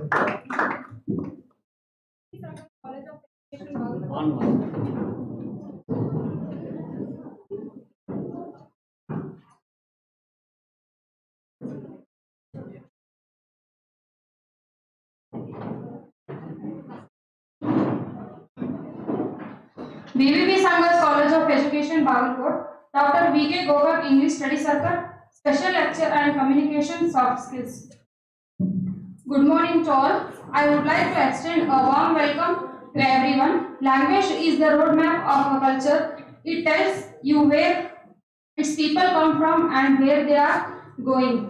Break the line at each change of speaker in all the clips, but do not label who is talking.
College of Education, BVVS College of Education, BAGALKOTE, Dr. V.K. Gokak, English Study Circle, Special Lecture and Communication Soft Skills. Good morning to all. I would like to extend a warm welcome to everyone. Language is the roadmap of a culture. It tells you where its people come from and where they are going.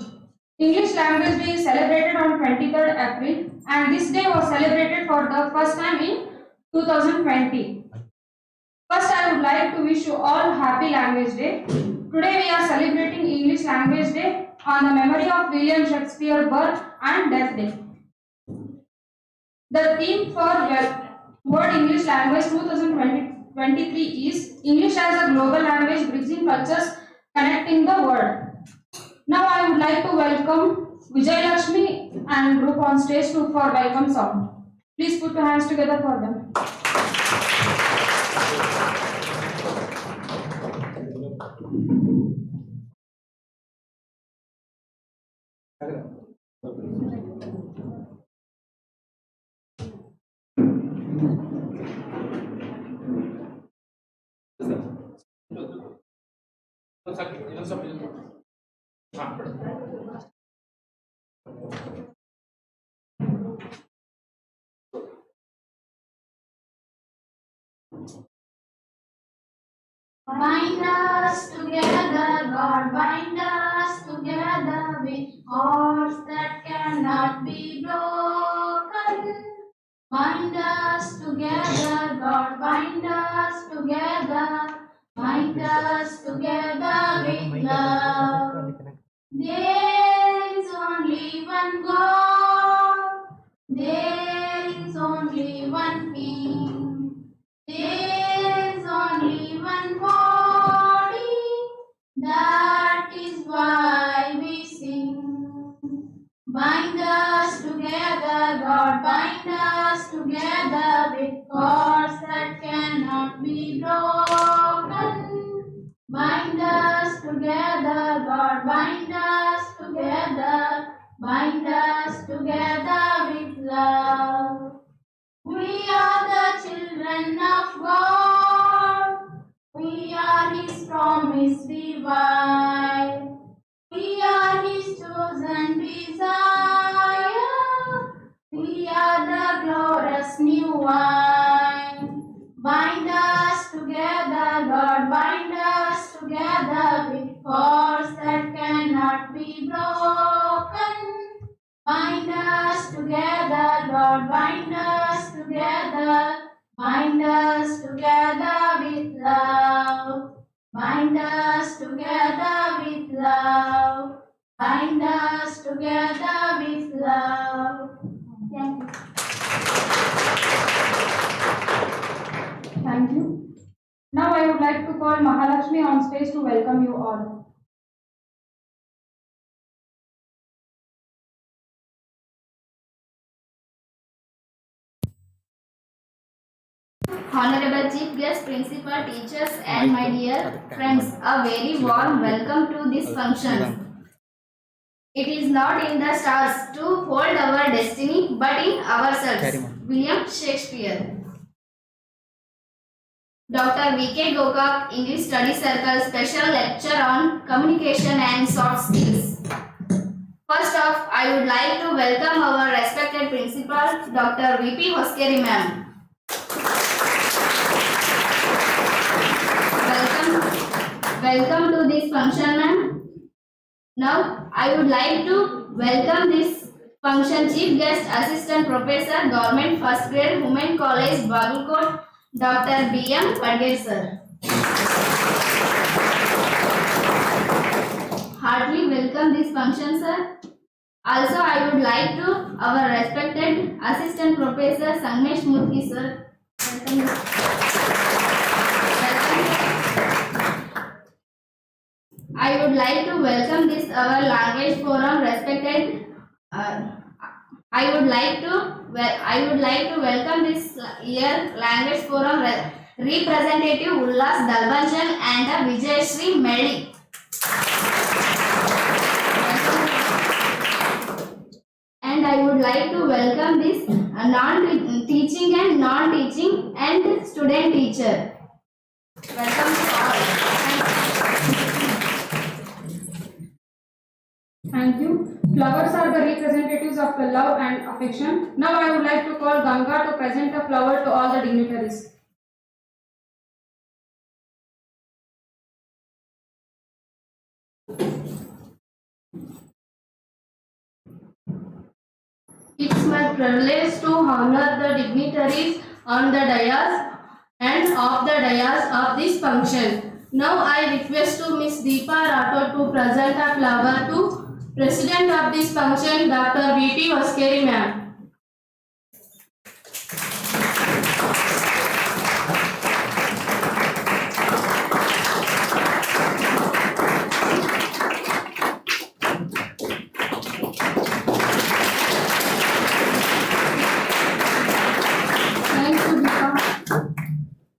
English Language Day is celebrated on 23rd April, and this day was celebrated for the first time in 2020. First, I would like to wish you all Happy Language Day. Today we are celebrating English Language Day on the memory of William Shakespeare birth and death day. The theme for World English Language 2023 is English as a global language bridging cultures connecting the world. Now I would like to welcome Vijay Lakshmi and group on stage for welcome song. Please put your hands together for them.
Bind us together, God, bind us together with cords that cannot be broken. Bind us together, God, bind us together, bind us together with love. There is only one God, there is only one King, there is only one body, that is why we sing. Bind us together, God, bind us together with cords that cannot be broken. Bind us together, God, bind us together, bind us together with love. We are the children of God, we are His promise divine, we are His chosen desire, we are the glorious new wine. Bind us together, God, bind us together with cords that cannot be broken. Bind us together, Lord, bind us together, bind us together with love. Bind us together with love, bind us together with love. Thank you.
Thank you. Now I would like to call Mahalakshmi on stage to welcome you all.
Honorable Chief Guest, Principal, teachers and my dear friends, a very warm welcome to this function. It is not in the stars to hold our destiny, but in ourselves. William Shakespeare. Dr. V.K. Gokak, English Study Circle, special lecture on communication and soft skills. First off, I would like to welcome our respected principal, Dr. V.P. Hoskeri ma'am. Welcome to this function, ma'am. Now, I would like to welcome this function Chief Guest Assistant Professor, Government First Grade Women College, BAGALKOTE, Dr. B.M. Pandey sir. Heartily welcome this function, sir. Also, I would like to our respected Assistant Professor Sangesh Murthy sir. I would like to welcome this our language forum respected I would like to welcome this year Language Forum representative Ullas Dalbanjan and Vijayashree Melli. And I would like to welcome this non-teaching and non-teaching and student teacher. Welcome to all.
Thank you. Flowers are the representatives of the love and affection. Now I would like to call Ganga to present a flower to all the dignitaries.
It's my privilege to honor the dignitaries on the dais and off the dais of this function. Now I request to Ms. Deepa Rathod to present a flower to President of this function, Dr. V.P. Vaskeri ma'am.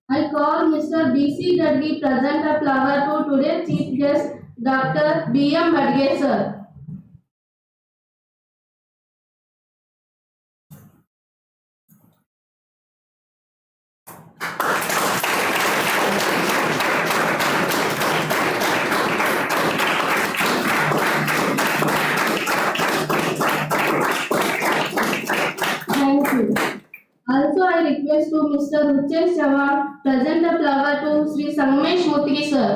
I call Mr. B.C. Gadgi present a flower to today's chief guest, Dr. B.M. Badge sir. Thank you. Also, I request to Mr. Ruchesh Chavan present a flower to Sri Sangesh Mutri sir.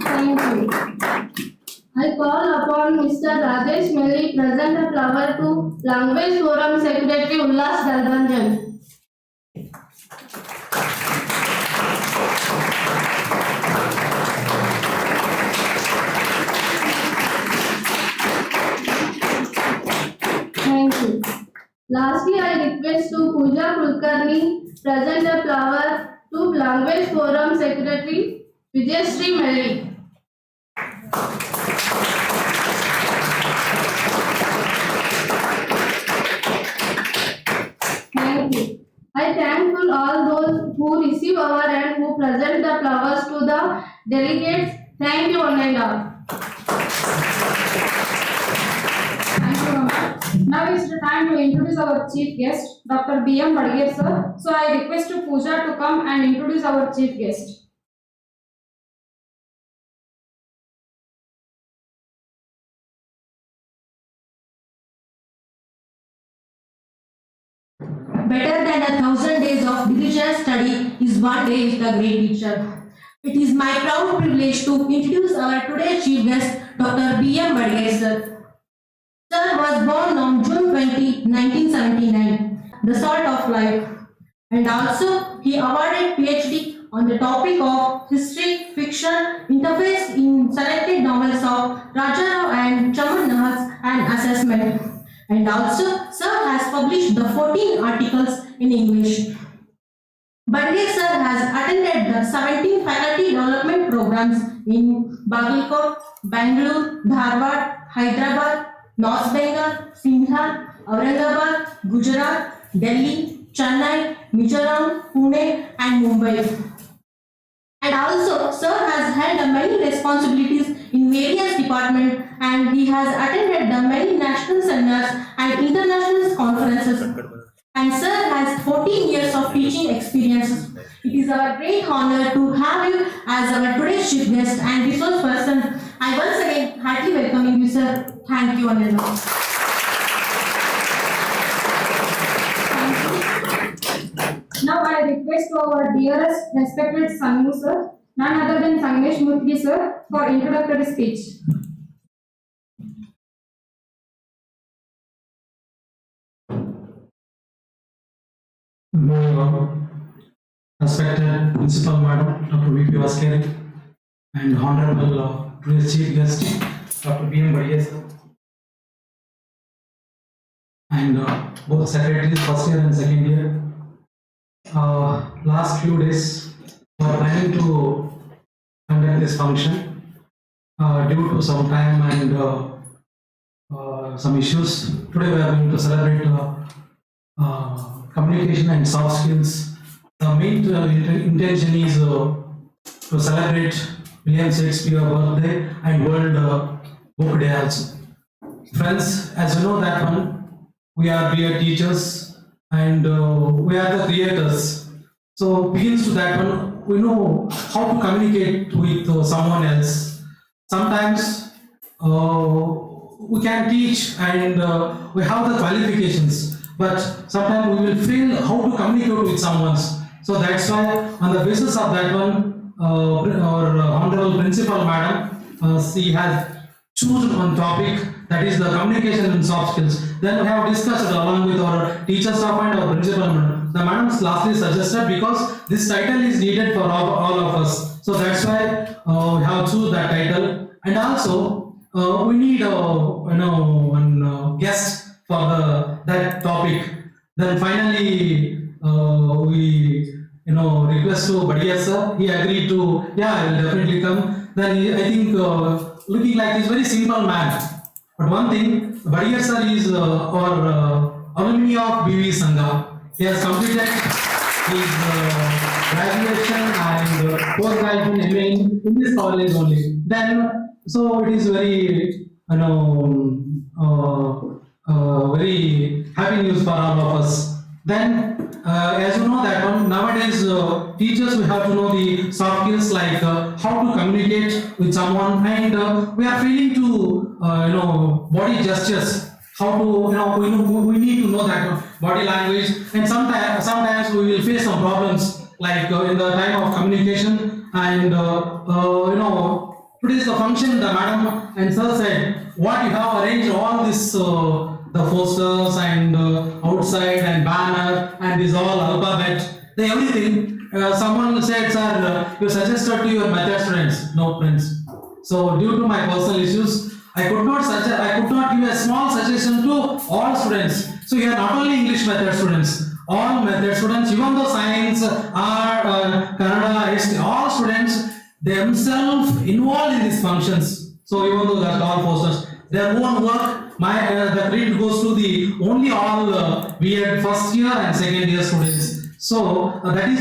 Thank you. I call upon Mr. Rajesh Melli present a flower to Language Forum Secretary Ullas Dalbanjan. Thank you. Lastly, I request to Pooja Kulkarni present a flower to Language Forum Secretary Vijayashree Melli. Thank you. I thankful all those who receive our and who present the flowers to the delegates. Thank you one and all.
Thank you, Ganga. Now is the time to introduce our chief guest, Dr. B.M. Badge sir. So I request to Pooja to come and introduce our chief guest.
Better than 1,000 days of diligent study is one day with a great teacher. It is my proud privilege to introduce our today's chief guest, Dr. B.M. Badge sir. Sir was born on June 20, 1979, the salt of life, and also he awarded PhD on the topic of history, fiction, interface in selected novels of Rajarao and Chaman Nahas and assessment. And also, sir has published the 14 articles in English. Badge sir has attended the 17 faculty development programs in Bagalkote, Bangalore, Dharwad, Hyderabad, North Bengal, Sindha, Aurangabad, Gujarat, Delhi, Chennai, Mizoram, Pune and Mumbai. And also, sir has held many responsibilities in various departments and he has attended the many national seminars and international conferences. And sir has 14 years of teaching experience. It is our great honor to have you as our today's chief guest and resource person. I once again heartily welcoming you, sir. Thank you, and
Now I request to our dearest respected Sangu sir, none other than Sangesh Mutri sir, for introductory speech.
Good morning, all. Respected Principal Madam, Dr. V.P. Vaskeri, and Honorable today's Chief Guest, Dr. B.M. Badge sir, and both secretaries, first year and second year. Last few days, we are planning to this function. Due to some time and some issues, today we are going to celebrate communication and soft skills. The main intention is to celebrate William Shakespeare birthday and World Book Day also. Friends, as you know that one, we are dear teachers and we are the creators. So begins to that one, we know how to communicate with someone else. Sometimes we can teach and we have the qualifications, but sometimes we will fail how to communicate with someone. So that's why on the basis of that one, our Honorable Principal Madam, she has chosen one topic, that is the communication and soft skills. Then we have discussed along with our teacher staff and our principal madam. The madam lastly suggested because this title is needed for all of us. So that's why we have chosen that title. And also we need one guest for that topic. Then finally we request to Badia sir. He agreed to, yeah, I will definitely come. Then I think looking like he's very simple man. But one thing, Badia sir is our alumni of BVVS Sangha. He has completed his graduation and post-graduation MA in this college only. Then, so it is very, very happy news for all of us. Then, as you know that one, nowadays teachers we have to know the soft skills like how to communicate with someone, and we are failing to body gestures. How to we need to know that body language, and sometimes we will face some problems like in the time of communication, and today's the function the madam and sir said what you have arranged all this. The posters and outside and banner and this all alphabet, the everything. Someone said, sir, you suggested to your method students. No, friends. So due to my personal issues, I could not give a small suggestion to all students. So here not only English method students, all method students, even though science, art, Kannada, history, all students themselves involved in these functions. So even though that's all posters, their own work. The credit goes to the only all BEd first year and second year students. So that is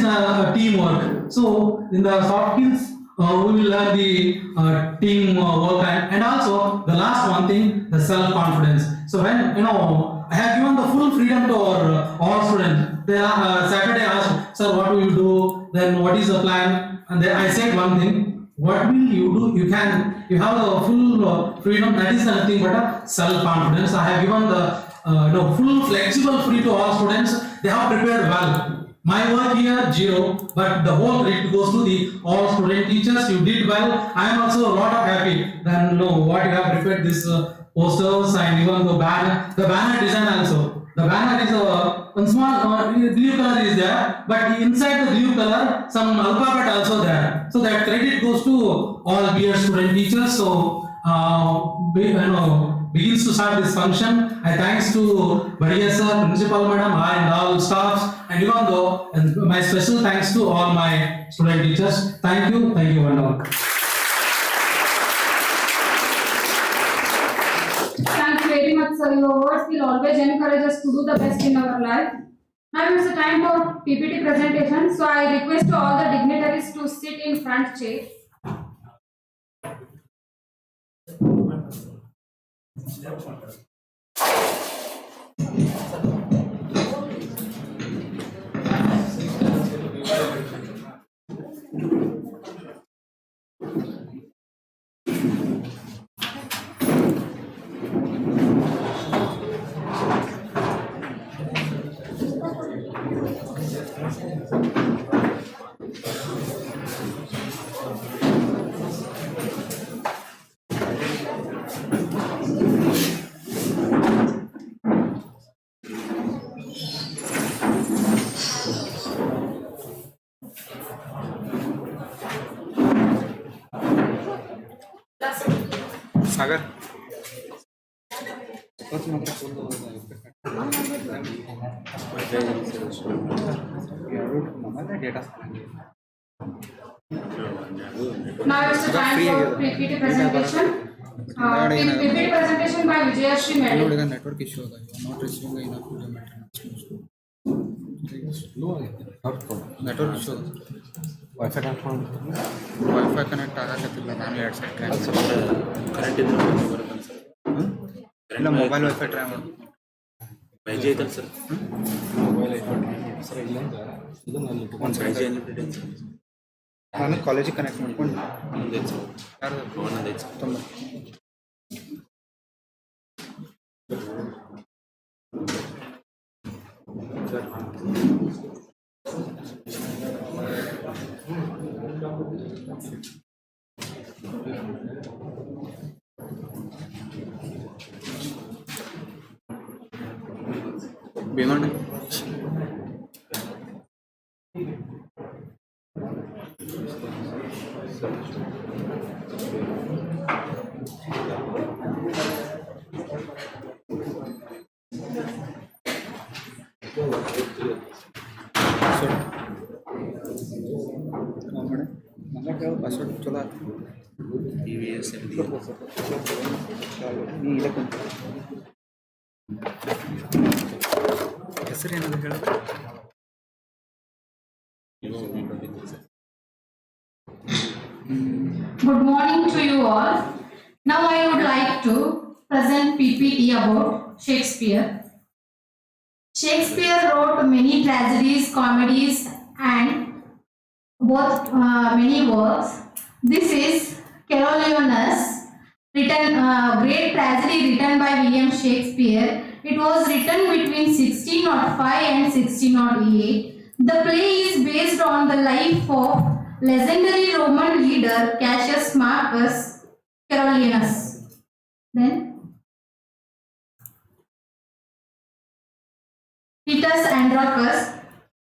teamwork. So in the soft skills, we will learn the team work and also the last one thing, the self-confidence. So when I have given the full freedom to our all students. They Saturday asked, sir, what will you do? Then what is the plan? And then I said one thing. What will you do? You have the full freedom. That is nothing but a self-confidence. I have given the full flexible free to all students. They have prepared well. My work here 0, but the whole credit goes to the all student teachers. You did well. I am also a lot of happy. Then what you have prepared this posters and even the banner design also. The banner is one small blue color is there, but inside the blue color some alphabet also there. So that credit goes to all BEd student teachers. So begins to start this function. I thanks to Badia sir, principal madam, and all staffs, and even though and my special thanks to all my student teachers. Thank you and all.
Thank you very much, sir. Your words will always encourage us to do the best in our life. Now it's the time for PPT presentation. So I request to all the dignitaries to sit in front chair.
Sagar data
Now it's the time for PPT presentation. PPT presentation by Vijayashri Madam.
Network issue होगा not receiving enough video matter network issue
wifi transform
wifi connect ಆಗಕತ್ತಿಲ್ಲ ನಾನು ಎರಡು side try
current ಇದ್ರೆ ಬರುತ್ತೆ sir
ಇಲ್ಲ mobile wifi try ಮಾಡಿ
five G ಐತಲ್ಲ sir
mobile wifi
sir ಇಲ್ಲ ಇದನ್ನ ಅಲ್ಲಿ ಒಂದು ಫೈವ್ ಜಿ ಅನ್ಲಿಮಿಟೆಡ್ ಐತೆ ಸರ್
ನಾನು ಕಾಲೇಜಿಗೆ ಕನೆಕ್ಟ್ ಮಾಡ್ಕೊಂಡು
ಒಂದೊಂದು ಐತೆ ಸರ್
ಯಾರು
ಒಂದೊಂದು ಐತೆ ಸರ್
ತುಂಬ ಭೀಮಣ್ಣ ಪಾಸ್ವರ್ಡ್ ಚಲೋ ಆಯ್ತು
BVVS
ನೀ ಇಲ್ಲ ಕುಂತ ಹೆಸರು ಏನಂತ ಹೇಳಿ
Good morning to you all. Now I would like to present PPT about Shakespeare. Shakespeare wrote many tragedies, comedies, and many works. This is Coriolanus, great tragedy written by William Shakespeare. It was written between 1605 and 1608. The play is based on the life of legendary Roman leader Cassius Marcus Coriolanus. Then Titus Andronicus,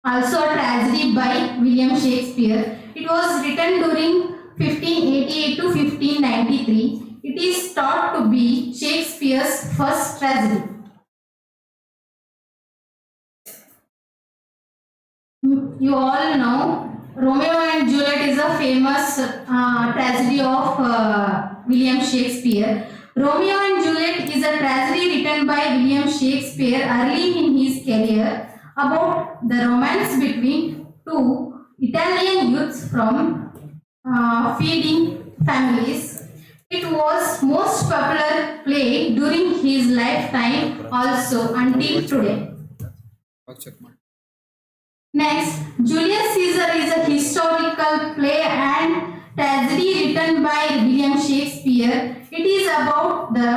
also a tragedy by William Shakespeare. It was written during 1588 to 1593. It is thought to be Shakespeare's first tragedy. You all know Romeo and Juliet is a famous tragedy of William Shakespeare. Romeo and Juliet is a tragedy written by William Shakespeare early in his career about the romance between two Italian youths from feeding families. It was most popular play during his lifetime also until today.
Check ಮಾಡಿ
Next, Julius Caesar is a historical play and tragedy written by William Shakespeare. It is about the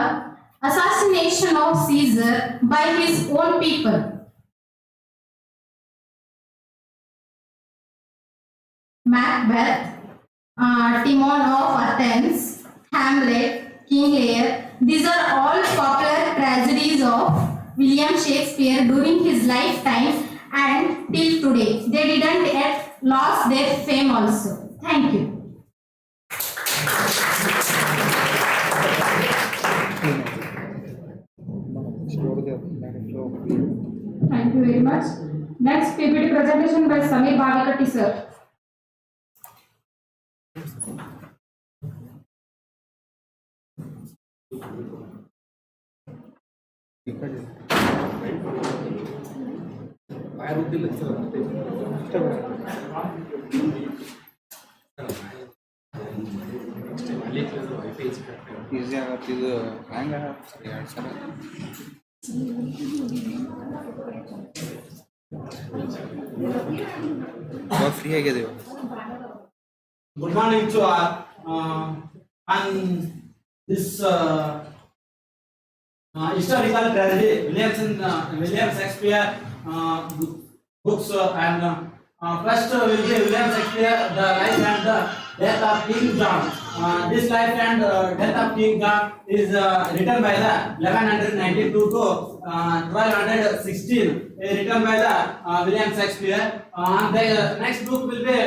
assassination of Caesar by his own people. Macbeth, Timon of Athens, Hamlet, King Lear. These are all popular tragedies of William Shakespeare during his lifetime and till today. They didn't yet lost their fame also. Thank you. Thank you very much. Next PPT presentation by Samir BAGALKOTE sir.
Easy ಆಗತ್ತೆ ಇದು ಹ್ಯಾಂಗ ಎರಡು ಸಲ free ಆಗಿದೆ ಇವಾಗ
Good morning to all. And this historical tragedy, William Shakespeare books and first will be William Shakespeare, the life and the death of King John. This life and death of King John is written by the 1192 to 1216, written by the William Shakespeare. The next book will be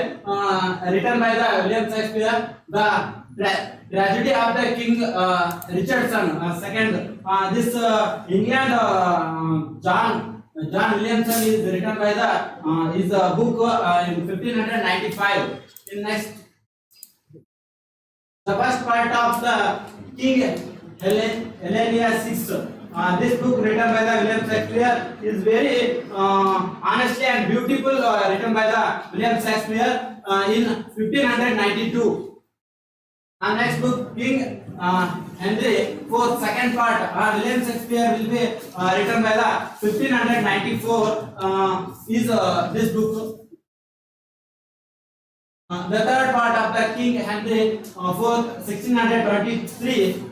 written by the William Shakespeare, the tragedy of the King Richardson second. This England John Williamson is written by the his book in 1595. In next
The first part of the King Helena 6. This book written by the William Shakespeare is very honestly and beautiful, written by the William Shakespeare in 1592. And next book, King Henry IV, second part, William Shakespeare will be written by the 1594 is this book. The third part of the King Henry IV, 1623,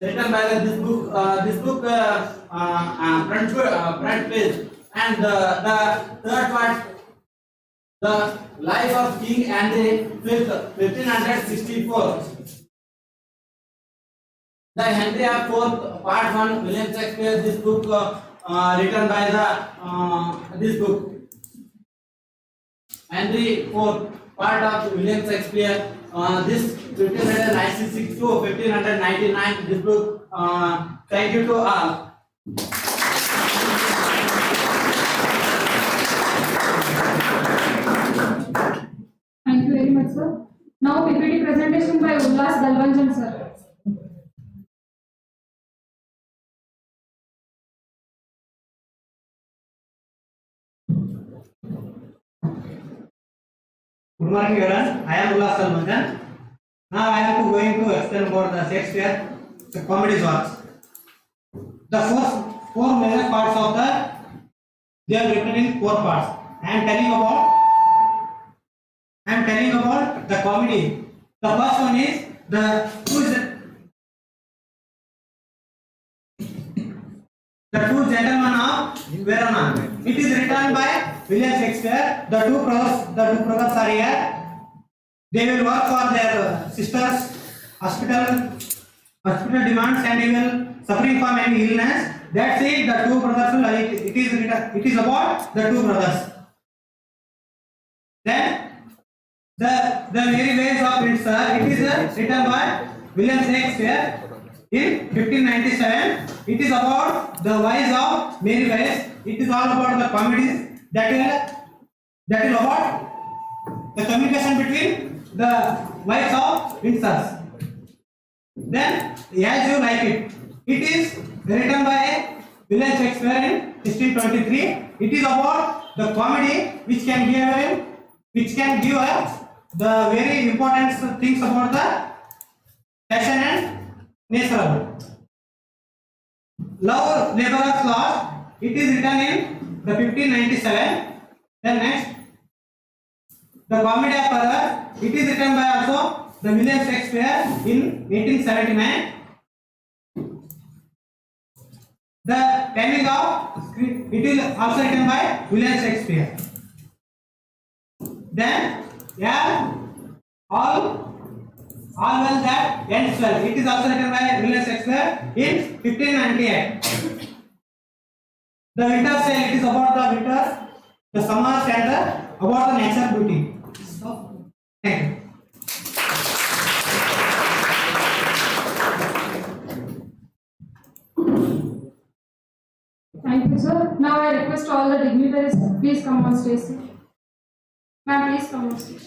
written by this book. Front page, and the third part, the Life of King Henry V, 1564. The Henry IV, Part 1, William Shakespeare. This book written by this book. Henry IV, part of William Shakespeare. This 1596 to 1599. This book. Thank you to all.
Thank you very much, sir. Now PPT presentation by Ullas Dalvanjan, sir.
Good morning, everyone. I am Ullas Dalvanjan. Now I am going to explain about the Shakespeare, the comedy works. The first four major parts of they are written in four parts. I am telling about the comedy. The first one is the two gentlemen of Verona. It is written by William Shakespeare. The two brothers are here. They will work for their sisters' hospital demands, and they will suffering from any illness. That's it. The two brothers will. It is about the two brothers. Then the merry ways of Prince. It is written by William Shakespeare in 1597. It is about the wise of merry ways. It is all about the comedies that will about the communication between the wives of princes. Then, as you like it, it is written by William Shakespeare in 1623. It is about the comedy which can give us the very important things about the passion and nature. Love Laborers Lost. It is written in the 1597. Then next, the Comedy of Errors. It is written by also the William Shakespeare in 1879. The Timing of it is also written by William Shakespeare. Then, yeah, all well that ends well. It is also written by William Shakespeare in 1598. The Winter's Tale. It is about the winter, the summers, and about the natural beauty. So, thank you.
Thank you, sir. Now I request all the dignitaries, please come on stage, sir. Ma'am, please come on stage.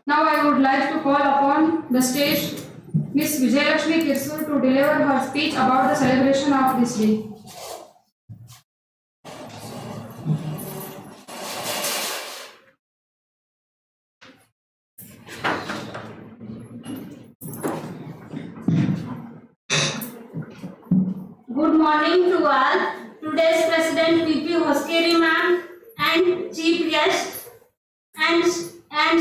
Now I would like to call upon the stage Miss Vijayalakshmi Kirsur to deliver her speech about the celebration of this day.
Good morning to all. Today's President P.P. Hoskeri ma'am and Chief Guest and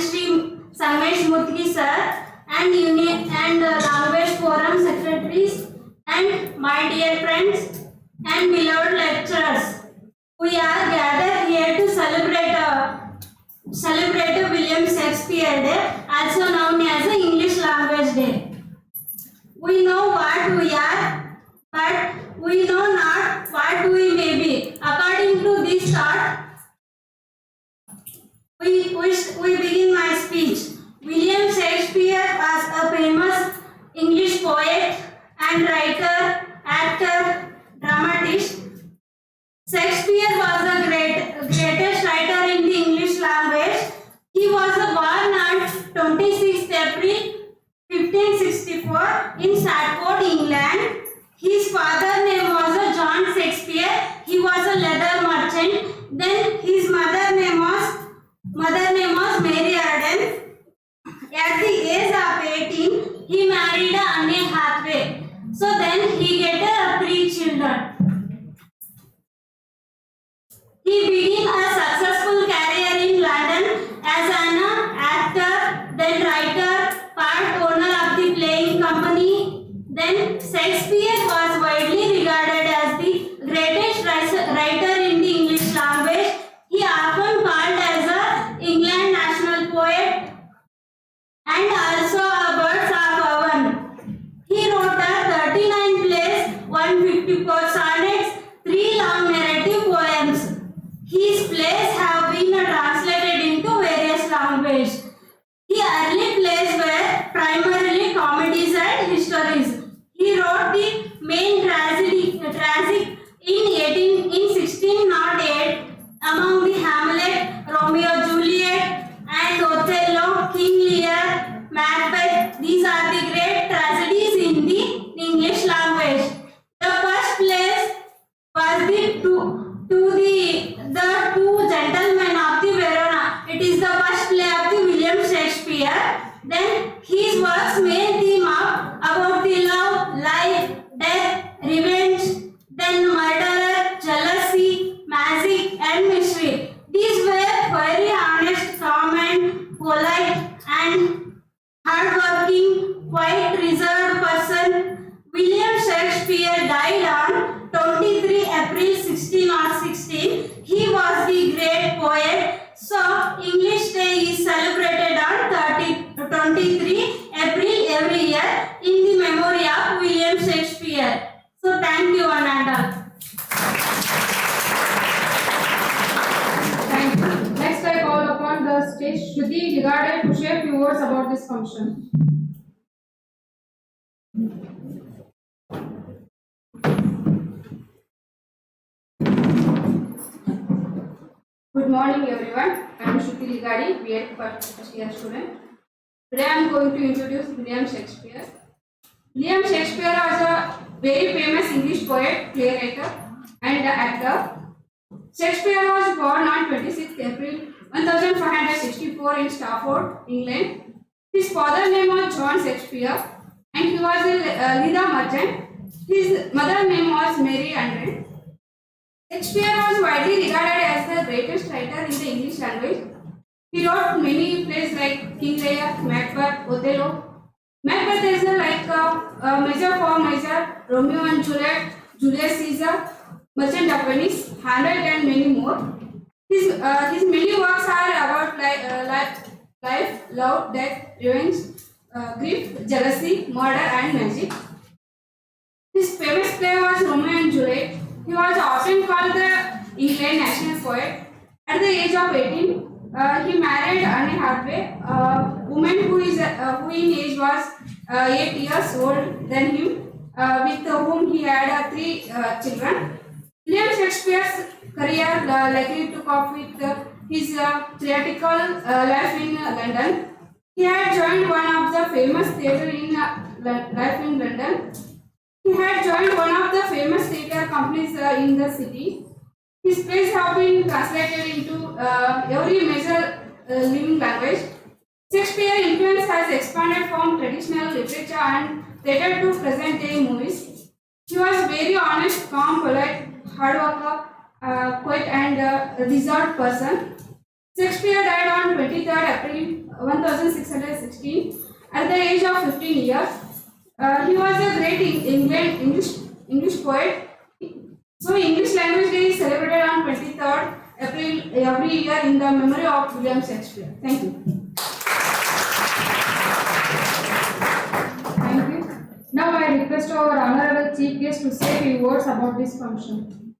Sri Samesh Mutki sir and Union and Language Forum secretaries and my dear friends and beloved lecturers. We are gathered here to celebrate William Shakespeare Day, also known as the English Language Day. We know what we are, but we know not what we may be. According to this thought, we begin my speech. William Shakespeare was a famous English poet and writer, actor, dramatist. Shakespeare
26th April 1564 in Stratford, England. His father name was John Shakespeare. He was a leather merchant. Then his mother name was Mary Arden. At the age of 18, he married Anne Hathaway. So then he get 3 children. He began a successful career in London as an actor, then writer, part owner of the playing company. Then Shakespeare was widely regarded as the greatest writer in the English language. He often called as a England national poet and also a birds of heaven. He wrote 39 plays, 154 sonnets, 3 long narrative poems. His plays have been translated into various languages. His early plays were primarily comedies and histories. He wrote the main tragic in 1608 among the Hamlet, Romeo Juliet, and Othello, King Lear, Macbeth. These are the great tragedies in the English language. The first place was the two gentlemen of the Verona. It is the first play of the William Shakespeare. Then his works main theme about the love, life, death, revenge, then murder, jealousy, magic, and mystery. These were very honest, calm, and polite, and hardworking, quite reserved person. William Shakespeare died on 23 April 1616. He was the great poet. So English Day is celebrated on 23 April every year in the memory of William Shakespeare. So thank you, one and all.
Thank you. Next, I call upon the stage Shruti Ligade to share few words about this function. Good morning, everyone. I am Shruti Ligade, B.Ed first year student. Today I am going to introduce William Shakespeare. William Shakespeare was a very famous English poet, playwright, and actor. Shakespeare was born on 26 April 1564 in Stratford, England. His father's name was John Shakespeare, and he was a leather merchant. His mother's name was Mary Arden. Shakespeare was widely regarded as the greatest writer in the English language. He wrote many plays like King Lear, Macbeth, Othello. Macbeth is like Measure for Measure, Romeo and Juliet, Julius Caesar, Merchant of Venice, Hamlet, and many more. His many works are about life, love, death, revenge, grief, jealousy, murder, and magic. His famous play was Romeo and Juliet. He was often called the England national poet. At the age of 18, he married Anne Hathaway, a woman who in age was 8 years old than him, with whom he had 3 children. William Shakespeare's career likely took off with his theatrical life in London. He had joined one of the famous theatre in life in London. He had joined one of the famous theatre companies in the city. His plays have been translated into every major living language. Shakespeare's influence has expanded from traditional literature and theatre to present-day movies. He was very honest, calm, polite, hard worker, quiet, and reserved person. Shakespeare died on 23rd April 1616 at the age of 15 years. He was a great English poet. So English Language Day is celebrated on 23rd April every year in the memory of William Shakespeare. Thank you. Thank you. Now I request our honorable chief guest to say a few words about this function.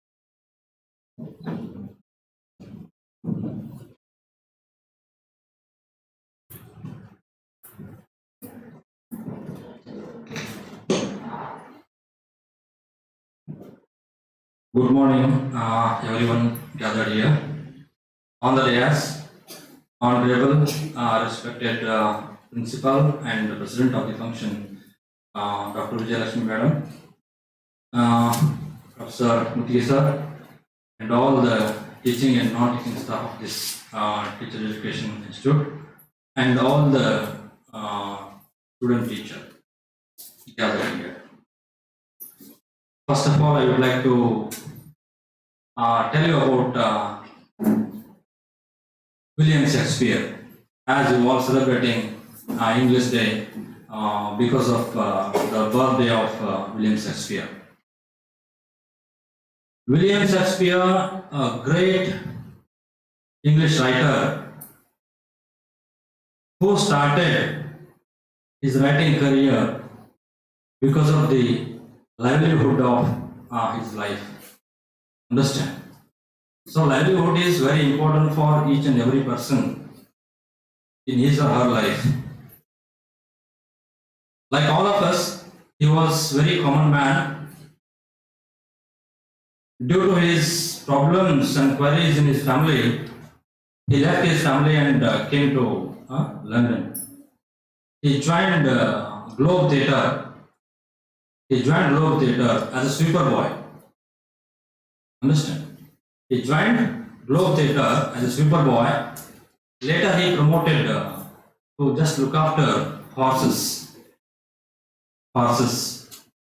Good morning, everyone gathered here. On the dais, honorable, respected principal and the president of the function, Dr. Vijayalakshmi Madam, Professor Muthi sir, and all the teaching and non-teaching staff of this teacher education institute, and all the student teacher gathered here. First of all, I would like to tell you about William Shakespeare, as we are celebrating English Day because of the birthday of William Shakespeare. William Shakespeare, a great English writer who started his writing career because of the livelihood of his life. Understand? So livelihood is very important for each and every person in his or her life. Like all of us, he was very common man. Due to his problems and queries in his family, he left his family and came to London. He joined Globe Theatre. He joined Globe Theatre as a sweeper boy. Understand? He joined Globe Theatre as a sweeper boy. Later he promoted to just look after horses.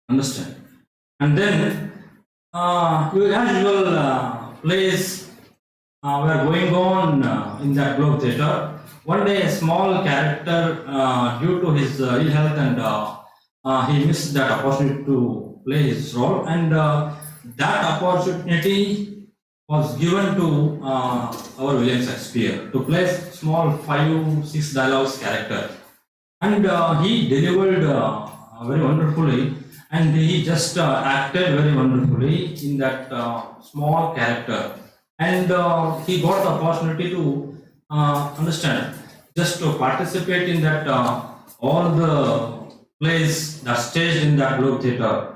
Understand? And then usual plays were going on in that Globe Theatre. One day a small character, due to his ill health, and he missed that opportunity to play his role, and that opportunity was given to our William Shakespeare to play small 5-6 dialogues character, and he delivered very wonderfully, and he just acted very wonderfully in that small character, and he got the opportunity to understand, just to participate in that all the plays that staged in that Globe Theatre.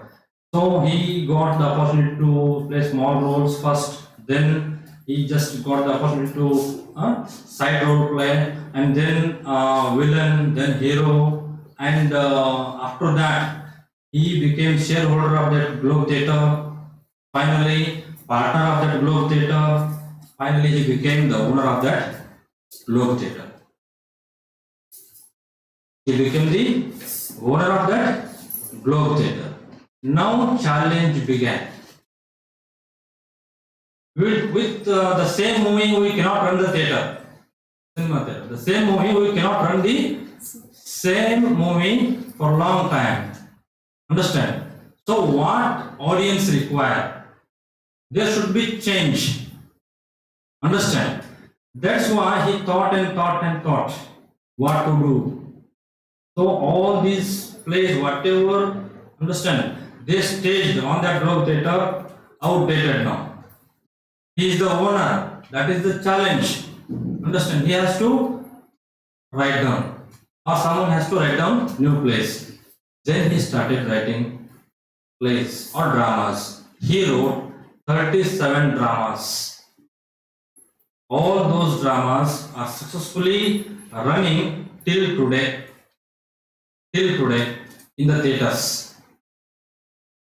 So he got the opportunity to play small roles first, then he just got the opportunity to side role play, and then villain, then hero, and after that he became shareholder of that Globe Theatre, finally partner of that Globe Theatre, finally he became the owner of that Globe Theatre. He became the owner of that Globe Theatre. Now challenge began. With the same movie we cannot run the theatre. Cinema theatre. The same movie we cannot run the same movie for a long time. Understand? So what audience require? There should be change. Understand? That's why he thought and thought and thought what to do. So all these plays, whatever, understand, they staged on that Globe Theatre, outdated now. He is the owner. That is the challenge. Understand? He has to write down, or someone has to write down new plays. Then he started writing plays or dramas. He wrote 37 dramas. All those dramas are successfully running till today in the theatres.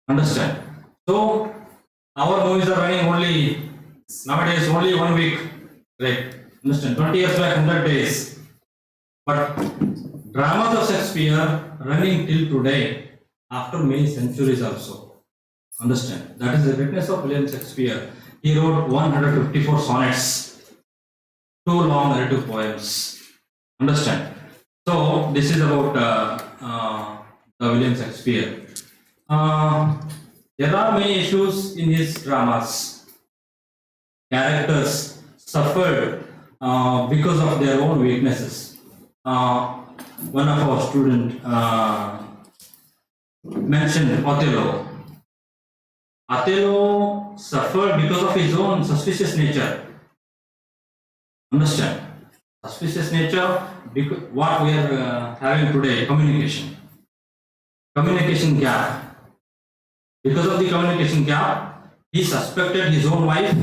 Understand? So our movies are running only nowadays only 1 week, right? Understand? 20 years back, 100 days. But dramas of Shakespeare running till today after many centuries also. Understand? That is the greatness of William Shakespeare. He wrote 154 sonnets, 2 long narrative poems. Understand? So this is about the William Shakespeare. There are many issues in his dramas. Characters suffered because of their own weaknesses. One of our students mentioned Othello. Othello suffered because of his own suspicious nature. Understand? Suspicious nature, because what we are having today, communication gap. Because of the communication gap, he suspected his own wife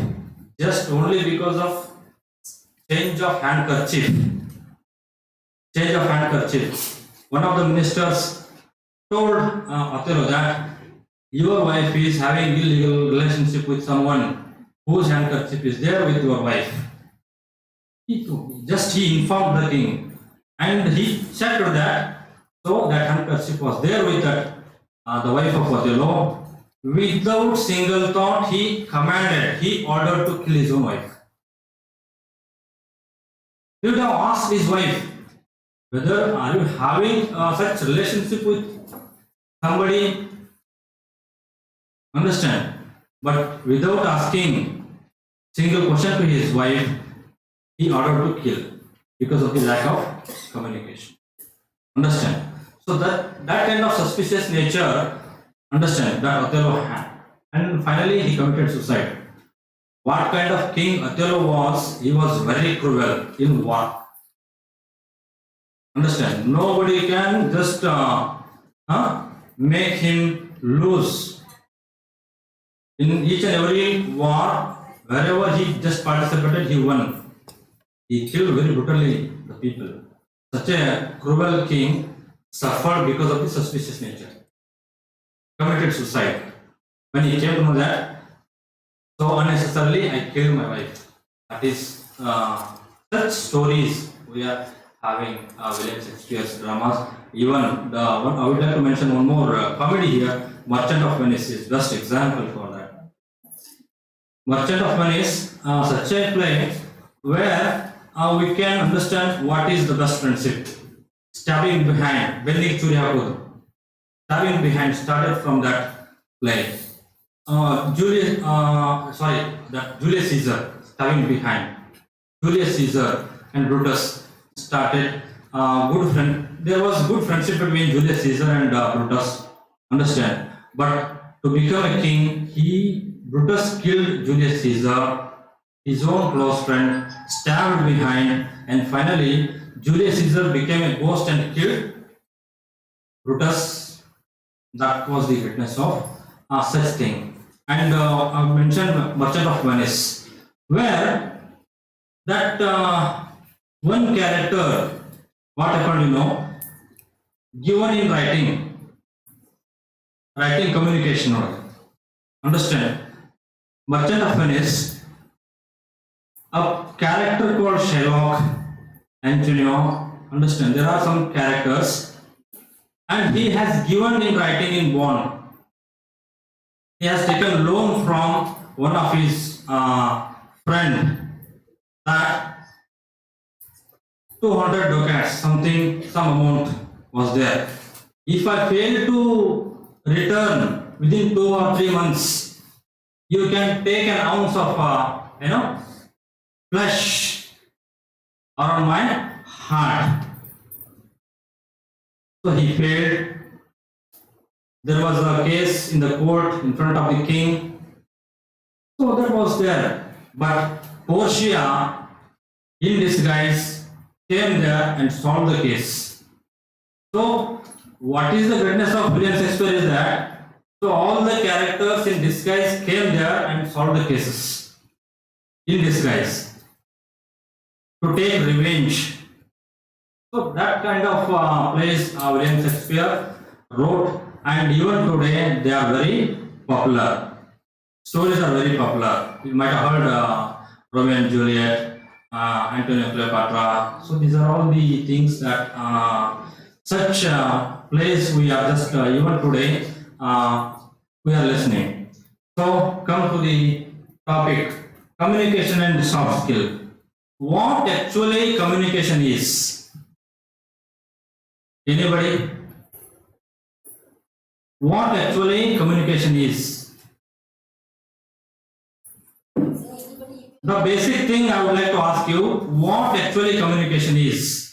just only because of change of handkerchief. change of handkerchief. One of the ministers told Othello that your wife is having illegal relationship with someone whose handkerchief is there with your wife. He informed the king, and he checked that. So that handkerchief was there with that, the wife of Othello. Without single thought, he ordered to kill his own wife. He would have asked his wife, whether are you having such relationship with somebody? Understand? But without asking single question to his wife, he ordered to kill because of the lack of communication. Understand? So that kind of suspicious nature, understand, that Othello had. And finally he committed suicide. What kind of king Othello was? He was very cruel in war. Understand? Nobody can just make him lose. In each and every war, wherever he just participated, he won. He killed very brutally the people. Such a cruel king suffered because of the suspicious nature. Committed suicide. When he came to know that, so unnecessarily I killed my wife. That is such stories we are having William Shakespeare's dramas. Even the one, I would like to mention one more comedy here. Merchant of Venice is best example for that. Merchant of Venice, such a play where we can understand what is the best friendship. Stabbing behind, bending Churiakud. Stabbing behind started from that play. Julius Caesar stabbing behind. Julius Caesar and Brutus started good friend. There was good friendship between Julius Caesar and Brutus. Understand? But to become a king, Brutus killed Julius Caesar, his own close friend, stabbed behind, and finally Julius Caesar became a ghost and killed Brutus. That was the witness of such thing. And I mentioned Merchant of Venice, where that one character, what happened, given in writing communication order. Understand? Merchant of Venice, a character called Sherlock, Antonio, understand, there are some characters, and he has given in writing in bond. He has taken loan from one of his friend that 200 ducats, some amount was there. If I fail to return within 2 or 3 months, you can take an ounce of flesh around my heart. So he failed. There was a case in the court in front of the king. So that was there. But Portia, in disguise, came there and solved the case. So what is the greatness of William Shakespeare is that, so all the characters in disguise came there and solved the cases in disguise to take revenge. So that kind of plays William Shakespeare wrote, and even today they are very popular. Stories are very popular. You might have heard Romeo and Juliet, Antonio and Cleopatra. So these are all the things that such plays we are just even today we are listening. So come to the topic, communication and soft skill. What actually communication is? Anybody? What actually communication is? The basic thing I would like to ask you, what actually communication is?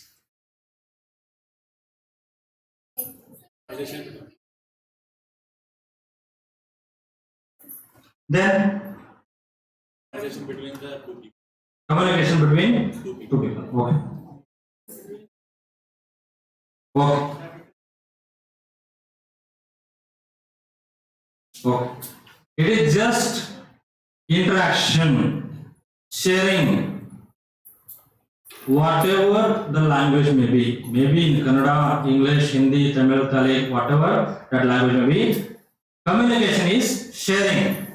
Then
Communication between the two people.
communication between two people. Okay. Okay. Okay. It is just interaction, sharing, whatever the language may be, maybe in Kannada, English, Hindi, Tamil, Telugu, whatever that language may be, communication is sharing,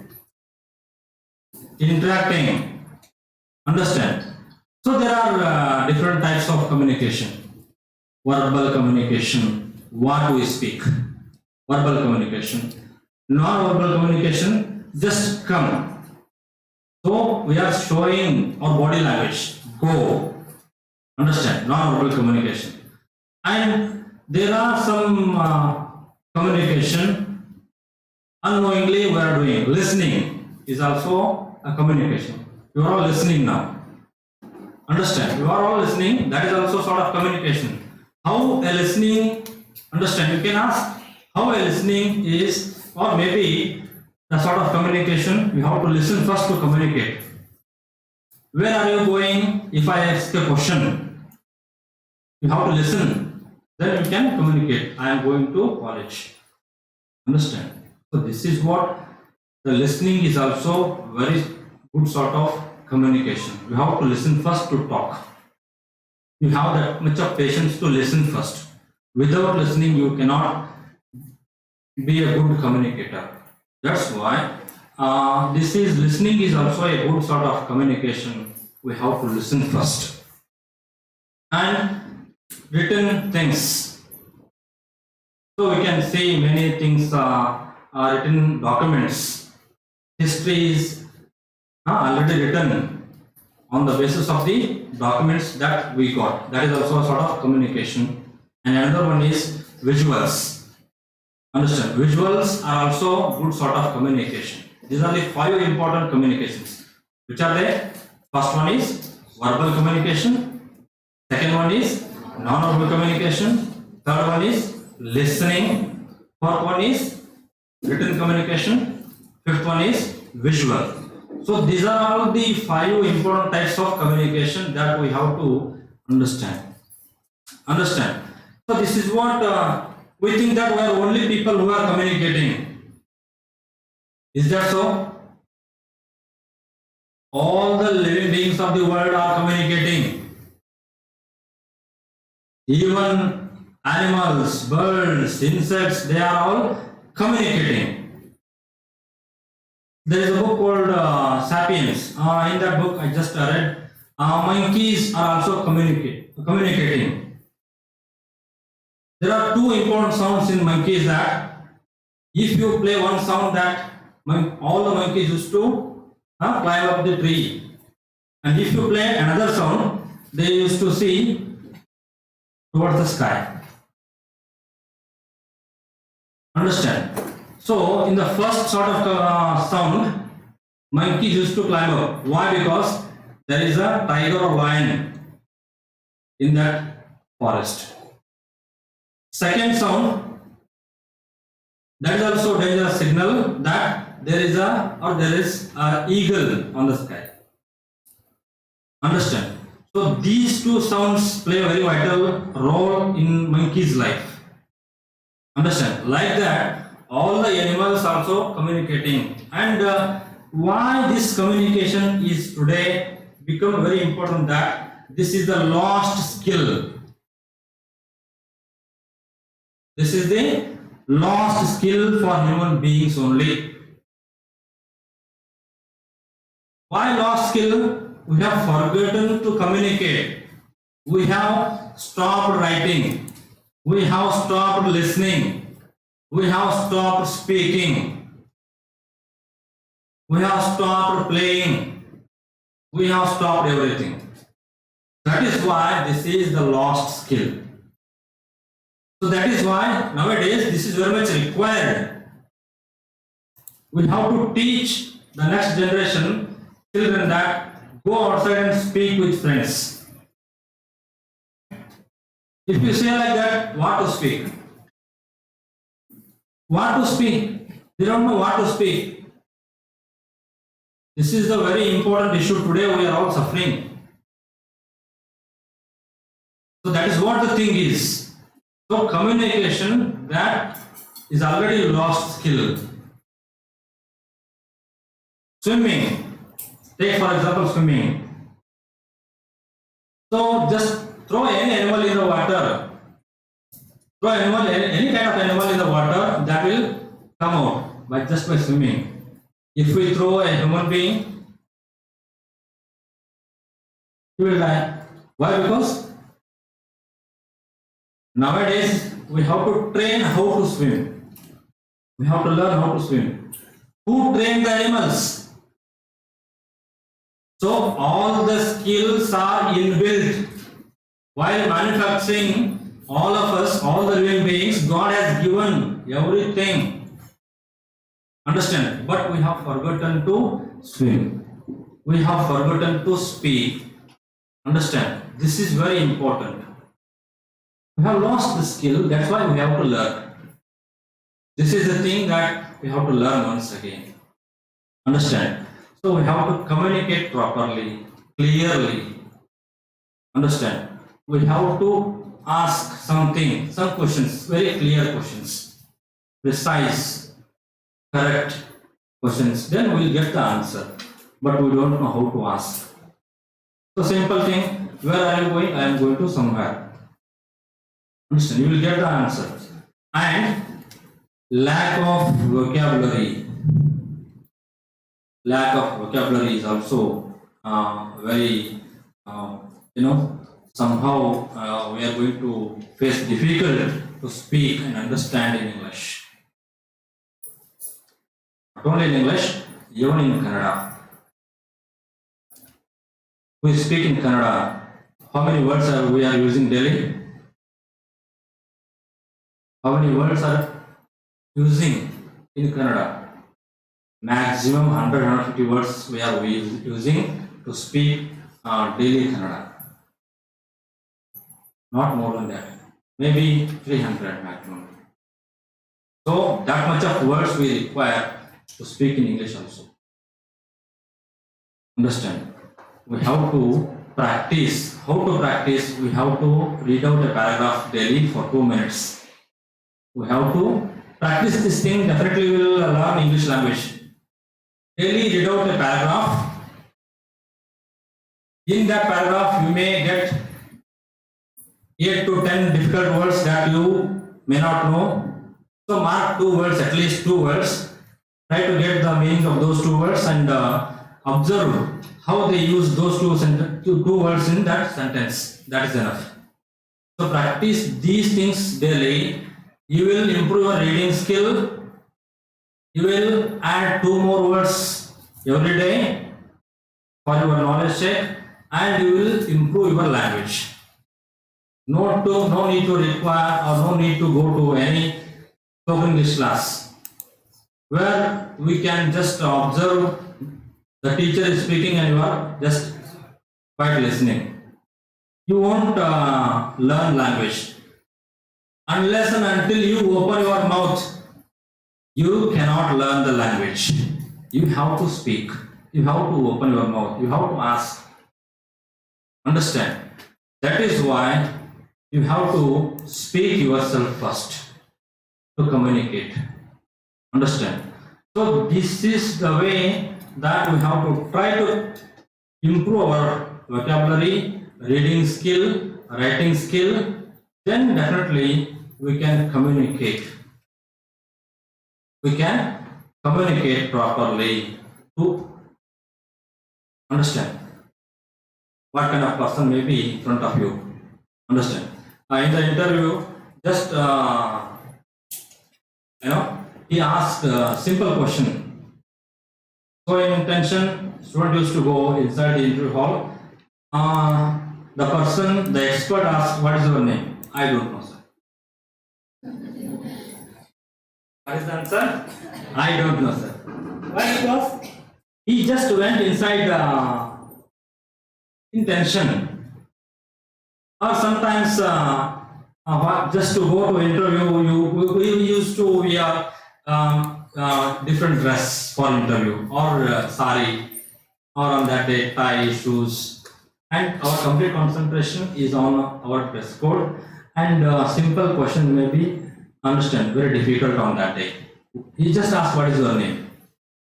interacting, understand. So there are different types of communication. Verbal communication, what we speak, verbal communication. Non-verbal communication, just come. So we are showing our body language, go, understand, non-verbal communication. And there are some communication unknowingly we are doing. Listening is also a communication. You are all listening now. Understand, you are all listening, that is also sort of communication. How a listening, understand, you can ask how a listening is, or maybe the sort of communication, you have to listen first to communicate. Where are you going? If I ask a question, you have to listen, then you can communicate. I am going to college. Understand? So this is what the listening is also very good sort of communication. You have to listen first to talk. You have that much of patience to listen first. Without listening, you cannot be a good communicator. That's why listening is also a good sort of communication. We have to listen first. And written things. So we can see many things written documents. History is already written on the basis of the documents that we got. That is also a sort of communication. And another one is visuals. Understand, visuals are also good sort of communication. These are the 5 important communications. Which are they? First one is verbal communication. Second one is non-verbal communication. Third one is listening. Fourth one is written communication. Fifth one is visual. So these are all the 5 important types of communication that we have to understand. Understand. So this is what we think that we are only people who are communicating. Is that so? All the living beings of the world are communicating. Even animals, birds, insects, they are all communicating. There is a book called Sapiens. In that book I just read, monkeys are also communicating. There are 2 important sounds in monkeys that if you play one sound that all the monkeys used to climb up the tree, and if you play another sound, they used to see towards the sky. Understand? So in the first sort of sound, monkeys used to climb up. Why? Because there is a tiger or lion in that forest. Second sound, that is also dangerous signal that there is a eagle on the sky. Understand? So these 2 sounds play a very vital role in monkey's life. Understand? Like that, all the animals also communicating. And why this communication is today become very important, that this is the lost skill. This is the lost skill for human beings only. Why lost skill? We have forgotten to communicate. We have stopped writing. We have stopped listening. We have stopped speaking. We have stopped playing. We have stopped everything. That is why this is the lost skill. So that is why nowadays this is very much required. We have to teach the next generation children that go outside and speak with friends. If you say like that, what to speak? What to speak? They don't know what to speak. This is the very important issue today. We are all suffering. So that is what the thing is. So communication, that is already lost skill. Swimming. Take for example swimming. So just throw any animal in the water. Throw animal, any kind of animal in the water, that will come out by just by swimming. If we throw a human being, he will die. Why? Because nowadays we have to train how to swim. We have to learn how to swim. Who trained the animals? So all the skills are inbuilt. While manufacturing, all of us, all the living beings, God has given everything. Understand? But we have forgotten to swim. We have forgotten to speak. Understand? This is very important. We have lost the skill, that's why we have to learn. This is the thing that we have to learn once again. Understand? So we have to communicate properly, clearly. Understand? We have to ask something, some questions, very clear questions, precise, correct questions. Then we will get the answer. But we don't know how to ask. So simple thing, where are you going? I am going to somewhere. Understand? You will get the answer. And lack of vocabulary. Lack of vocabulary is also very, somehow we are going to face difficult to speak and understand in English. Not only in English, even in Kannada. We speak in Kannada. How many words are we using daily? How many words are using in Kannada? Maximum 100-150 words we are using to speak daily Kannada. Not more than that. Maybe 300 maximum. So that much of words we require to speak in English also. Understand? We have to practice. How to practice? We have to read out a paragraph daily for 2 minutes. We have to practice this thing, definitely we will learn English language. Daily read out a paragraph. In that paragraph, you may get 8 to 10 difficult words that you may not know. So mark 2 words, at least 2 words. Try to get the meaning of those 2 words and observe how they use those two words in that sentence. That is enough. So practice these things daily. You will improve your reading skill. You will add 2 more words every day for your knowledge check, and you will improve your language. No need to require or no need to go to any spoken English class where we can just observe the teacher is speaking and you are just quite listening. You won't learn language unless and until you open your mouth. You cannot learn the language. You have to speak. You have to open your mouth. You have to ask. Understand? That is why you have to speak yourself first to communicate. Understand? So this is the way that we have to try to improve our vocabulary, reading skill, writing skill. Then definitely we can communicate. We can communicate properly to understand what kind of person may be in front of you. Understand? In the interview, just he asked a simple question. So in intention, student used to go inside the interview hall. The expert asked, "What is your name?" "I don't know, sir." What is the answer? "I don't know, sir." Why? Because he just went inside intention. Or sometimes just to go to interview, we used to wear different dress for interview, or sari, or on that day tie, shoes, and our complete concentration is on our dress code, and simple question may be understand very difficult on that day. He just asked, "What is your name?"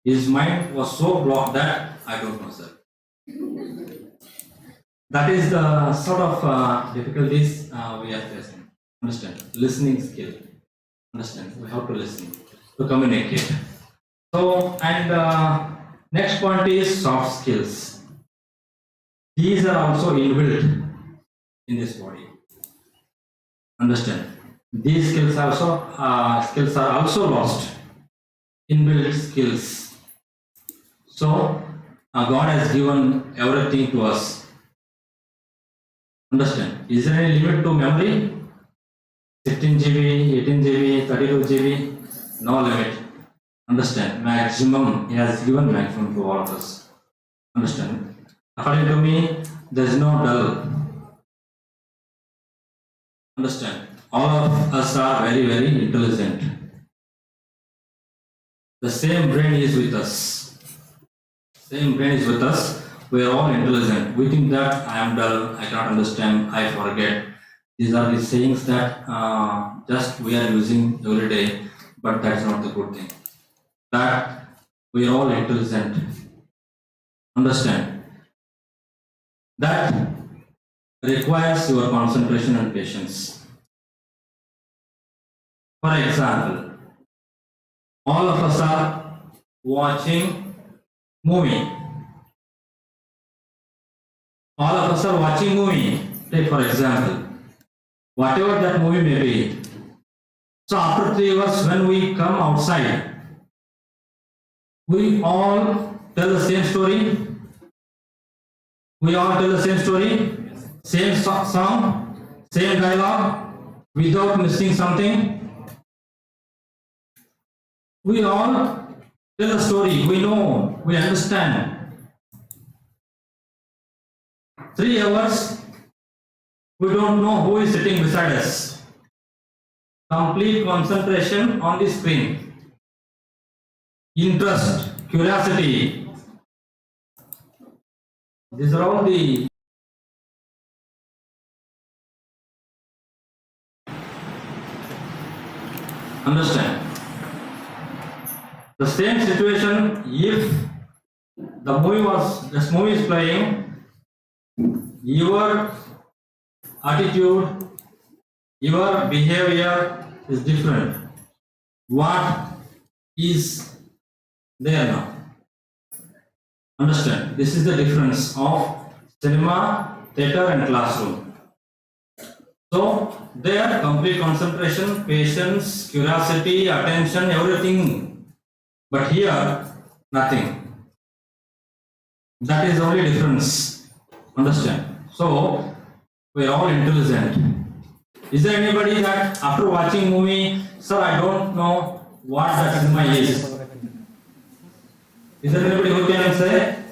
His mind was so blocked that, "I don't know, sir." That is the sort of difficulties we are facing. Understand? Listening skill. Understand? We have to listen to communicate. So, and next point is soft skills. These are also inbuilt in this body. Understand? These skills are also lost. Inbuilt skills. So, God has given everything to us. Understand? Is there any limit to memory? 16 GB, 18 GB, 32 GB? No limit. Understand? Maximum. He has given maximum to all of us. Understand? According to me, there is no dull. Understand? All of us are very, very intelligent. The same brain is with us. Same brain is with us. We are all intelligent. We think that I am dull, I cannot understand, I forget. These are the sayings that just we are using every day, but that's not the good thing. That we are all intelligent. Understand? That requires your concentration and patience. For example, all of us are watching movie. All of us are watching movie. Take for example, whatever that movie may be. So after 3 hours, when we come outside, we all tell the same story. We all tell the same story, same song, same dialogue, without missing something. We all tell a story. We know, we understand. 3 hours, we don't know who is sitting beside us. Complete concentration on the screen. Interest, curiosity. These are all the understand. The same situation, if this movie is playing, your attitude, your behavior is different. What is there now? Understand? This is the difference of cinema, theater and classroom. So there, complete concentration, patience, curiosity, attention, everything. But here, nothing. That is the only difference. Understand? So we are all intelligent. Is there anybody that after watching movie, sir, I don't know what that cinema is? Is there anybody who can say,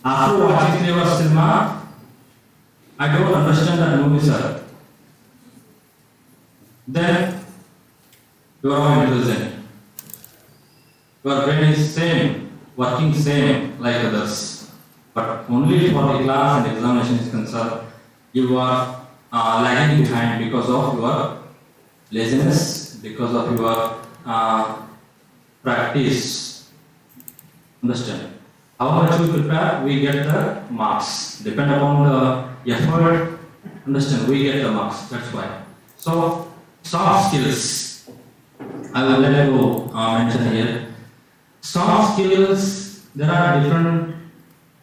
after watching 3 hours cinema, I don't understand that movie, sir? Then you are all intelligent. Your brain is same, working same like others. But only for the class and examination is concerned, you are lagging behind because of your laziness, because of your practice. Understand? How much we prepare, we get the marks. Depend upon the effort, understand, we get the marks. That's why. So, soft skills. I will let you mention here. Soft skills, there are different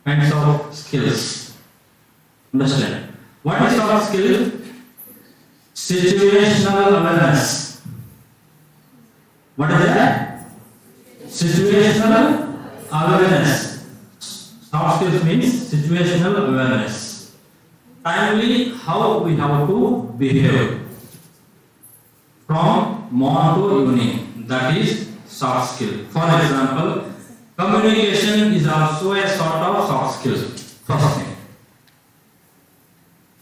kinds of skills. Understand? What is soft skill? Situational awareness. What is that? Situational awareness. Soft skills means situational awareness. Timely, how we have to behave from morning to evening. That is soft skill. For example, communication is also a sort of soft skill. First thing.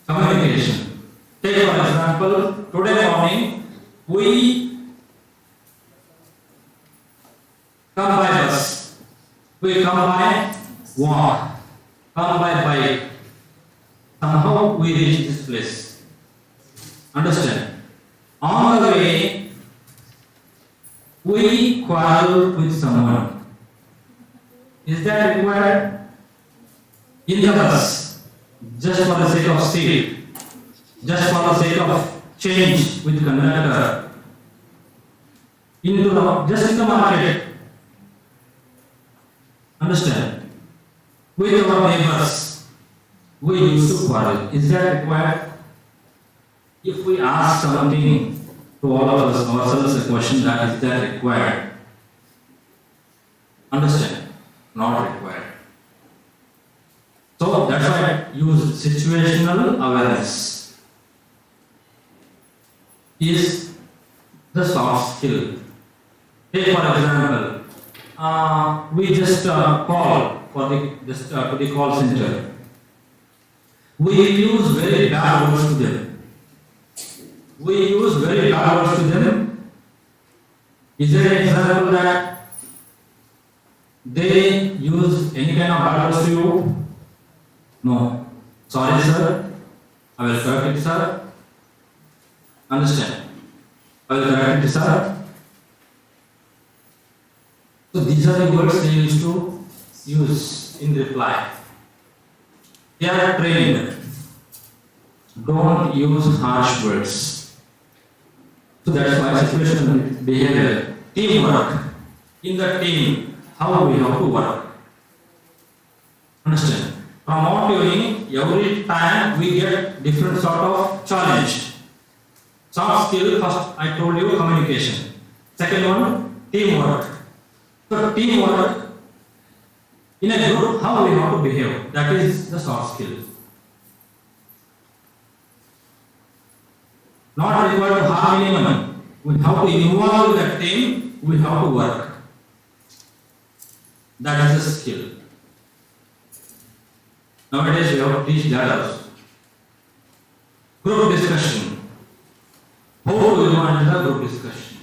Communication. Take for example, today morning we come by bus, we come by walk, come by bike. Somehow we reach this place. Understand? On the way, we quarrel with someone. Is that required? In the bus, just for the sake of speed, just for the sake of change with conductor into the just in the market. Understand? With our neighbors, we used to quarrel. Is that required? If we ask something to all of us ourselves a question that is that required? Understand? Not required. So that's why I use situational awareness is the soft skill. Take for example, we just call for the to the call center. We use very bad words to them. We use very bad words to them. Is there an example that they use any kind of bad words to you? No. Sorry, sir. I will correct it, sir. Understand? I will correct it, sir. So these are the words they used to use in reply. They are trained. Don't use harsh words. So that's why situational behavior, teamwork, in the team, how we have to work. Understand? From motivating, every time we get different sort of challenge. Soft skill, first I told you communication. Second one, teamwork. So teamwork, in a group, how we have to behave. That is the soft skill. Not required to harm anyone. We have to involve that team, we have to work. That is the skill. Nowadays we have to teach that also. Group discussion. How do you manage the group discussion?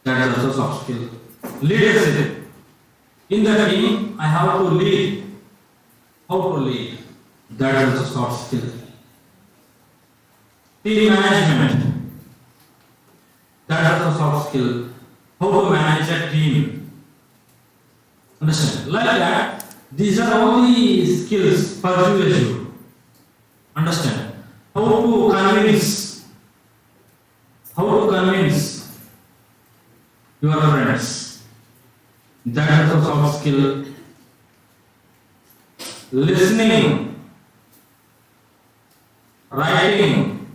That is also soft skill. Leadership. In the team, I have to lead. How to lead? That is also soft skill. Team management. That is also soft skill. How to manage a team. Understand? Like that, these are all the skills persuasive. Understand? How to convince. How to convince your friends. That is also soft skill. Listening, writing,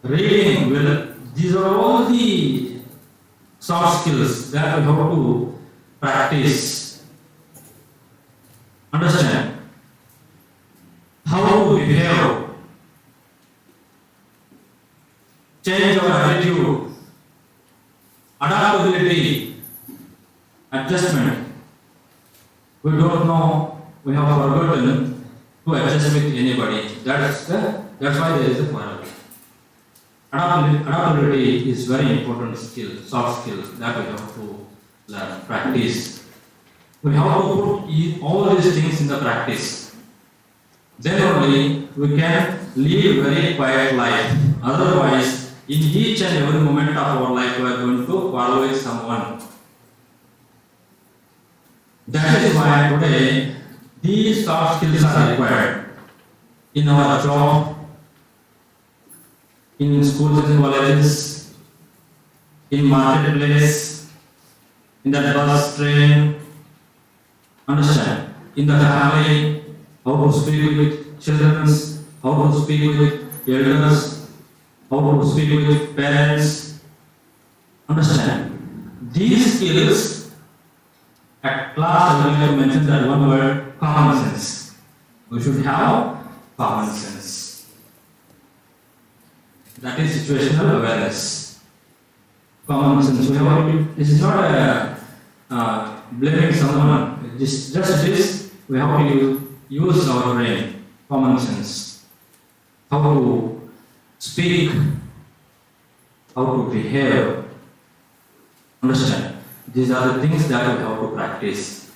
reading. Well, these are all the soft skills that we have to practice. Understand? How to behave. Change our attitude. Adaptability. Adjustment. We don't know, we have forgotten to adjust with anybody. That's why there is a quarrel. Adaptability is very important skill, soft skill that we have to learn, practice. We have to put all these things in the practice. Then only we can live very quiet life. Otherwise, in each and every moment of our life, we are going to quarrel with someone. That is why today these soft skills are required in our job, in schools and colleges, in marketplace, in the bus, train. Understand? In the family, how to speak with children, how to speak with elders, how to speak with parents. Understand? These skills, at last I would like to mention that one word, common sense. We should have common sense. That is situational awareness. Common sense. We have to, this is not a blaming someone. Just this, we have to use our brain, common sense. How to speak, how to behave. Understand? These are the things that we have to practice.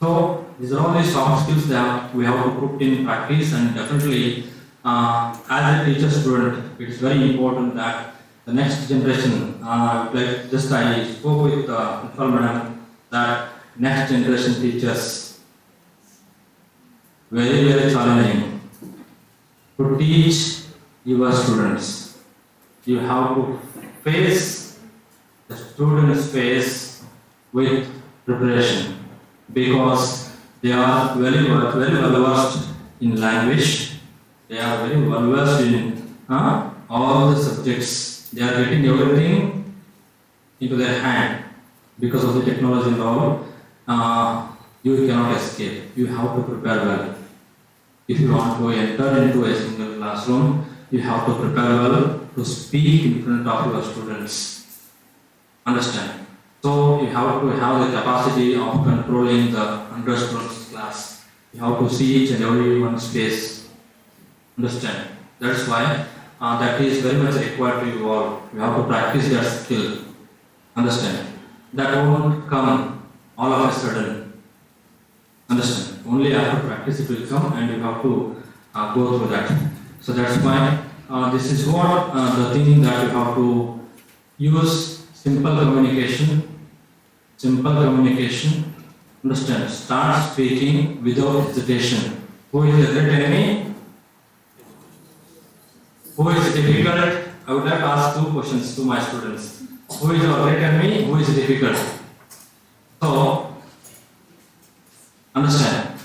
So these are all the soft skills that we have to put in practice, and definitely as a teacher student, it's very important that the next generation, like just I spoke with Madam, that next generation teachers very challenging to teach your students. You have to face the students' face with preparation because they are very well versed in language. They are very well versed in all the subjects. They are getting everything into their hand because of the technology and all. You cannot escape. You have to prepare well. If you want to enter into a single classroom, you have to prepare well to speak in front of your students. Understand? So you have to have the capacity of controlling the 100 students class. You have to see each and every one's face. Understand? That's why that is very much required to evolve. You have to practice that skill. Understand? That won't come all of a sudden. Understand? Only after practice it will come, and you have to go through that. So that's why this is what the thing that you have to use simple communication. Simple communication. Understand? Start speaking without hesitation. Who is the great enemy? Who is difficult? I would like to ask 2 questions to my students. Who is our great enemy? Who is difficult? So, understand.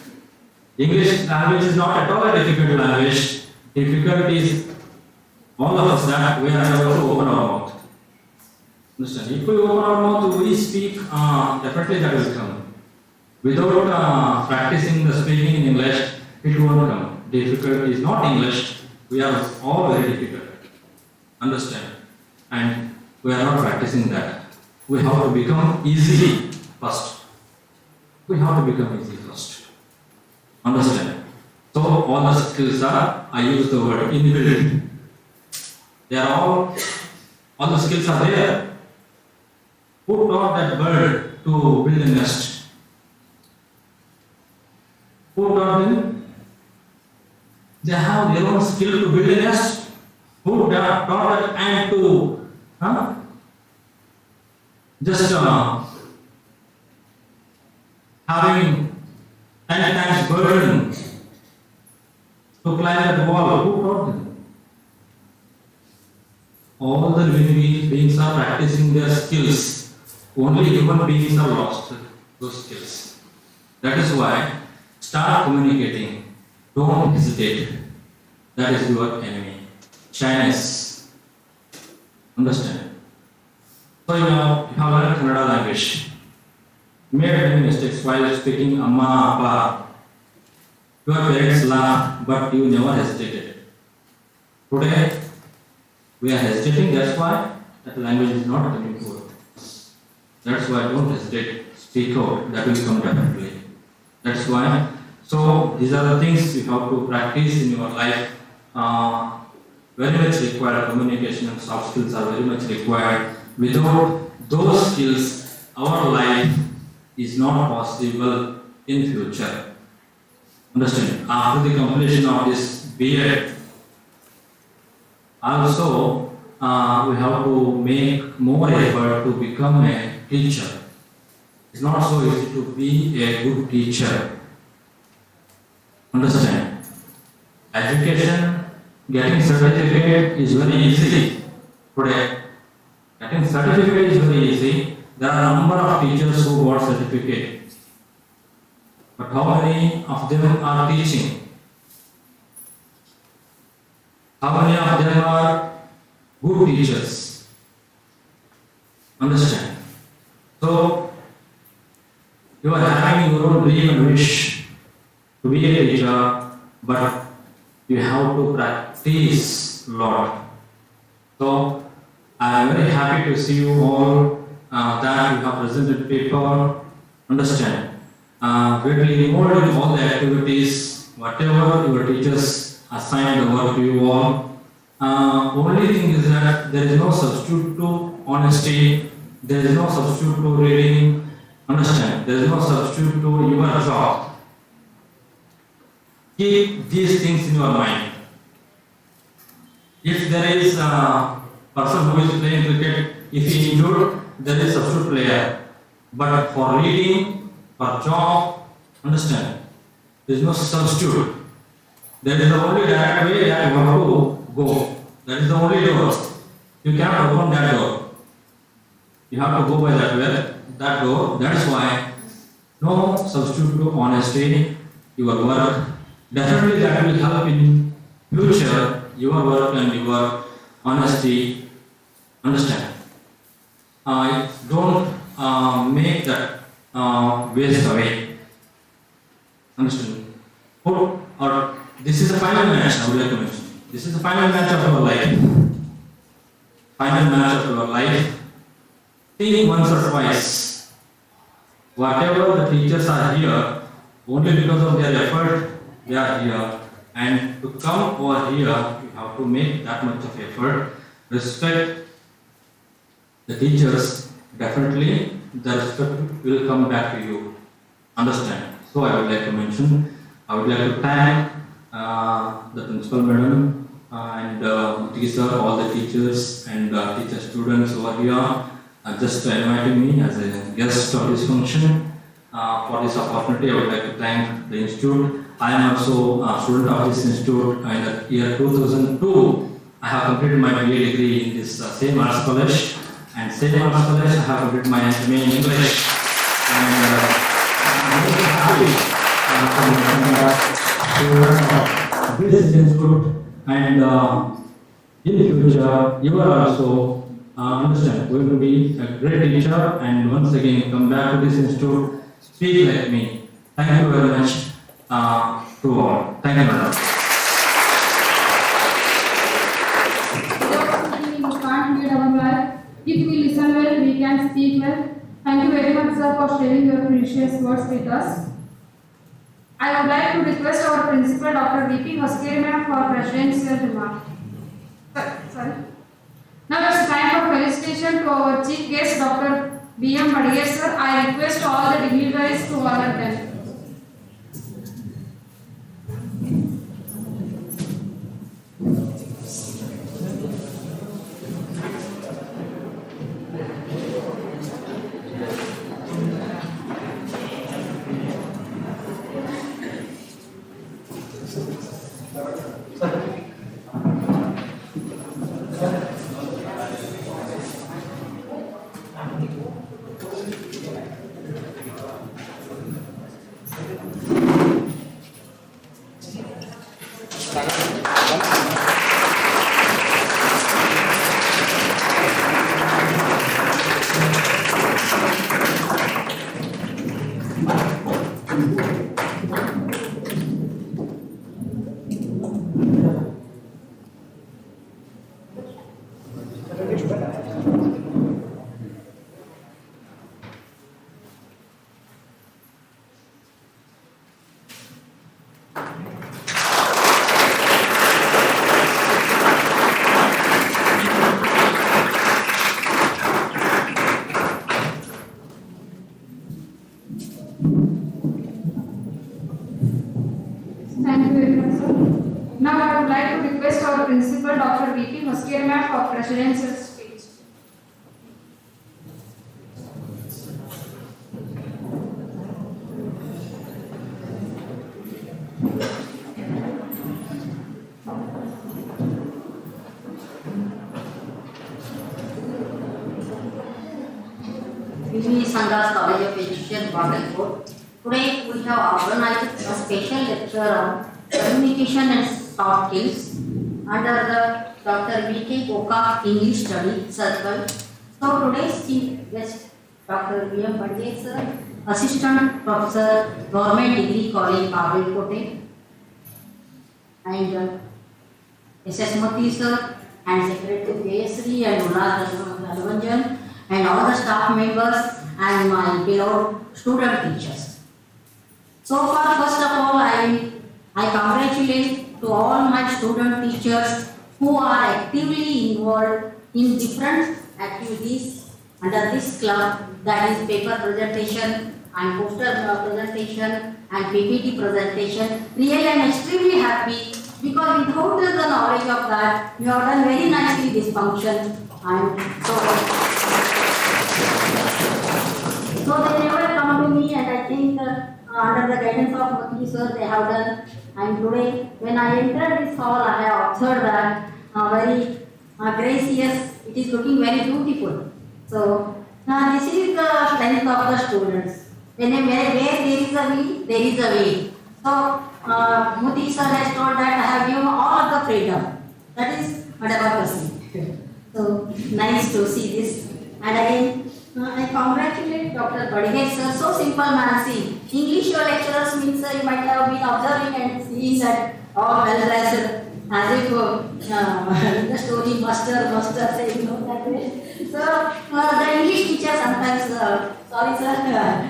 English language is not at all a difficult language. Difficult is all of us that we are able to open our mouth. Understand? If we open our mouth, we speak, definitely that will come. Without practicing the speaking in English, it won't come. Difficult is not English. We are all very difficult. Understand? And we are not practicing that. We have to become easy first. We have to become easy first. Understand? So all the skills are, I use the word inbuilt. They are all the skills are there. Who taught that bird to build a nest? Who taught them? They have their own skill to build a nest. Who taught that ant to just having 10 times burden to climb that wall? Who taught them? All the living beings are practicing their skills. Only human beings have lost those skills. That is why start communicating. Don't hesitate. That is your enemy. Shyness. Understand? So you have learned Kannada language. Made many mistakes while speaking Amma, Appa. Your parents laughed, but you never hesitated. Today, we are hesitating. That's why that language is not coming to us. That's why don't hesitate. Speak out. That will come definitely. That's why. So these are the things you have to practice in your life. Very much required. Communication and soft skills are very much required. Without those skills, our life is not possible in future. Understand? After the completion of this BEd, also we have to make more effort to become a teacher. It's not so easy to be a good teacher. Understand? Education, getting certificate is very easy today. Getting certificate is very easy. There are a number of teachers who got certificate. But how many of them are teaching? How many of them are good teachers? Understand? So, you are having your own dream and wish to be a teacher, but you have to practice a lot. So, I am very happy to see you all that you have presented paper. Understand? Greatly involved in all the activities, whatever your teachers assign the work to you all. Only thing is that there is no substitute to honesty, there is no substitute to reading. Understand? There is no substitute to your job. Keep these things in your mind. If there is a person who is playing cricket, if he injured, there is a substitute player. But for reading, for job, understand? There is no substitute. There is the only direct way that you have to go. That is the only door. You cannot open that door. You have to go by that way, that door. That is why no substitute to honesty, your work. Definitely that will help in future, your work and your honesty. Understand? Don't make that waste away. Understand? Or this is the final match, I would like to mention. This is the final match of our life. Final match of our life. Think once or twice. Whatever the teachers are here, only because of their effort, they are here. And to come over here, you have to make that much of effort. Respect the teachers, definitely the respect will come back to you. Understand? So I would like to mention, I would like to thank the principal madam and sir, all the teachers and teacher students over here just inviting me as a guest of this function. For this opportunity, I would like to thank the institute. I am also a student of this institute. In the year 2002, I have completed my BA degree in this same arts college. And same arts college, I have completed my MA in English. And I am very happy to this institute. And in the future, you are also understand going to be a great teacher. And once again, come back to this institute, speak like me. Thank you very much to all. Thank you, madam.
Without speaking, we can't lead our life. If we listen well, we can speak well. Thank you very much, sir, for sharing your precious words with us. I would like to request our principal, Dr. V.P. Hoskeri ma'am, for presidential remark. Sorry. Now it's time for felicitation to our chief guest, Dr. B.M. Badige, sir. I request all the dignitaries to honor them. Thank you very much, sir. Now I would like to request our principal, Dr. V.P. Hoskeri ma'am, for presidential speech.
BVVS College of Education, BAGALKOTE. Today we have organized a special lecture on communication and soft skills under the Dr. V.K. Gokak English Study Circle. So today's chief guest, Dr. B.M. Badige sir, Assistant Professor, Government Degree College, BAGALKOTE, and S.S. Mati sir, and Secretary Jayasri and Munaz Dalvanjan, and all the staff members and my beloved student teachers. So far, first of all, I congratulate to all my student teachers who are actively involved in different activities under this club, that is paper presentation and poster presentation and PPT presentation. Really, I am extremely happy because without the knowledge of that, you have done very nicely this function. And so they never come to me, and I think under the guidance of Mati sir, they have done. And today, when I entered this hall, I have observed that very gracious. It is looking very beautiful. So this is the strength of the students. Where there is a will, there is a way. So Mati sir has told that I have given all of the freedom. That is democracy. So nice to see this. And again, I congratulate Dr. Badghe sir. So simple man. See, English lecturers means you might have been observing and seeing that all well dressed as if the story master saying no that way. So the English teacher sometimes, sorry sir,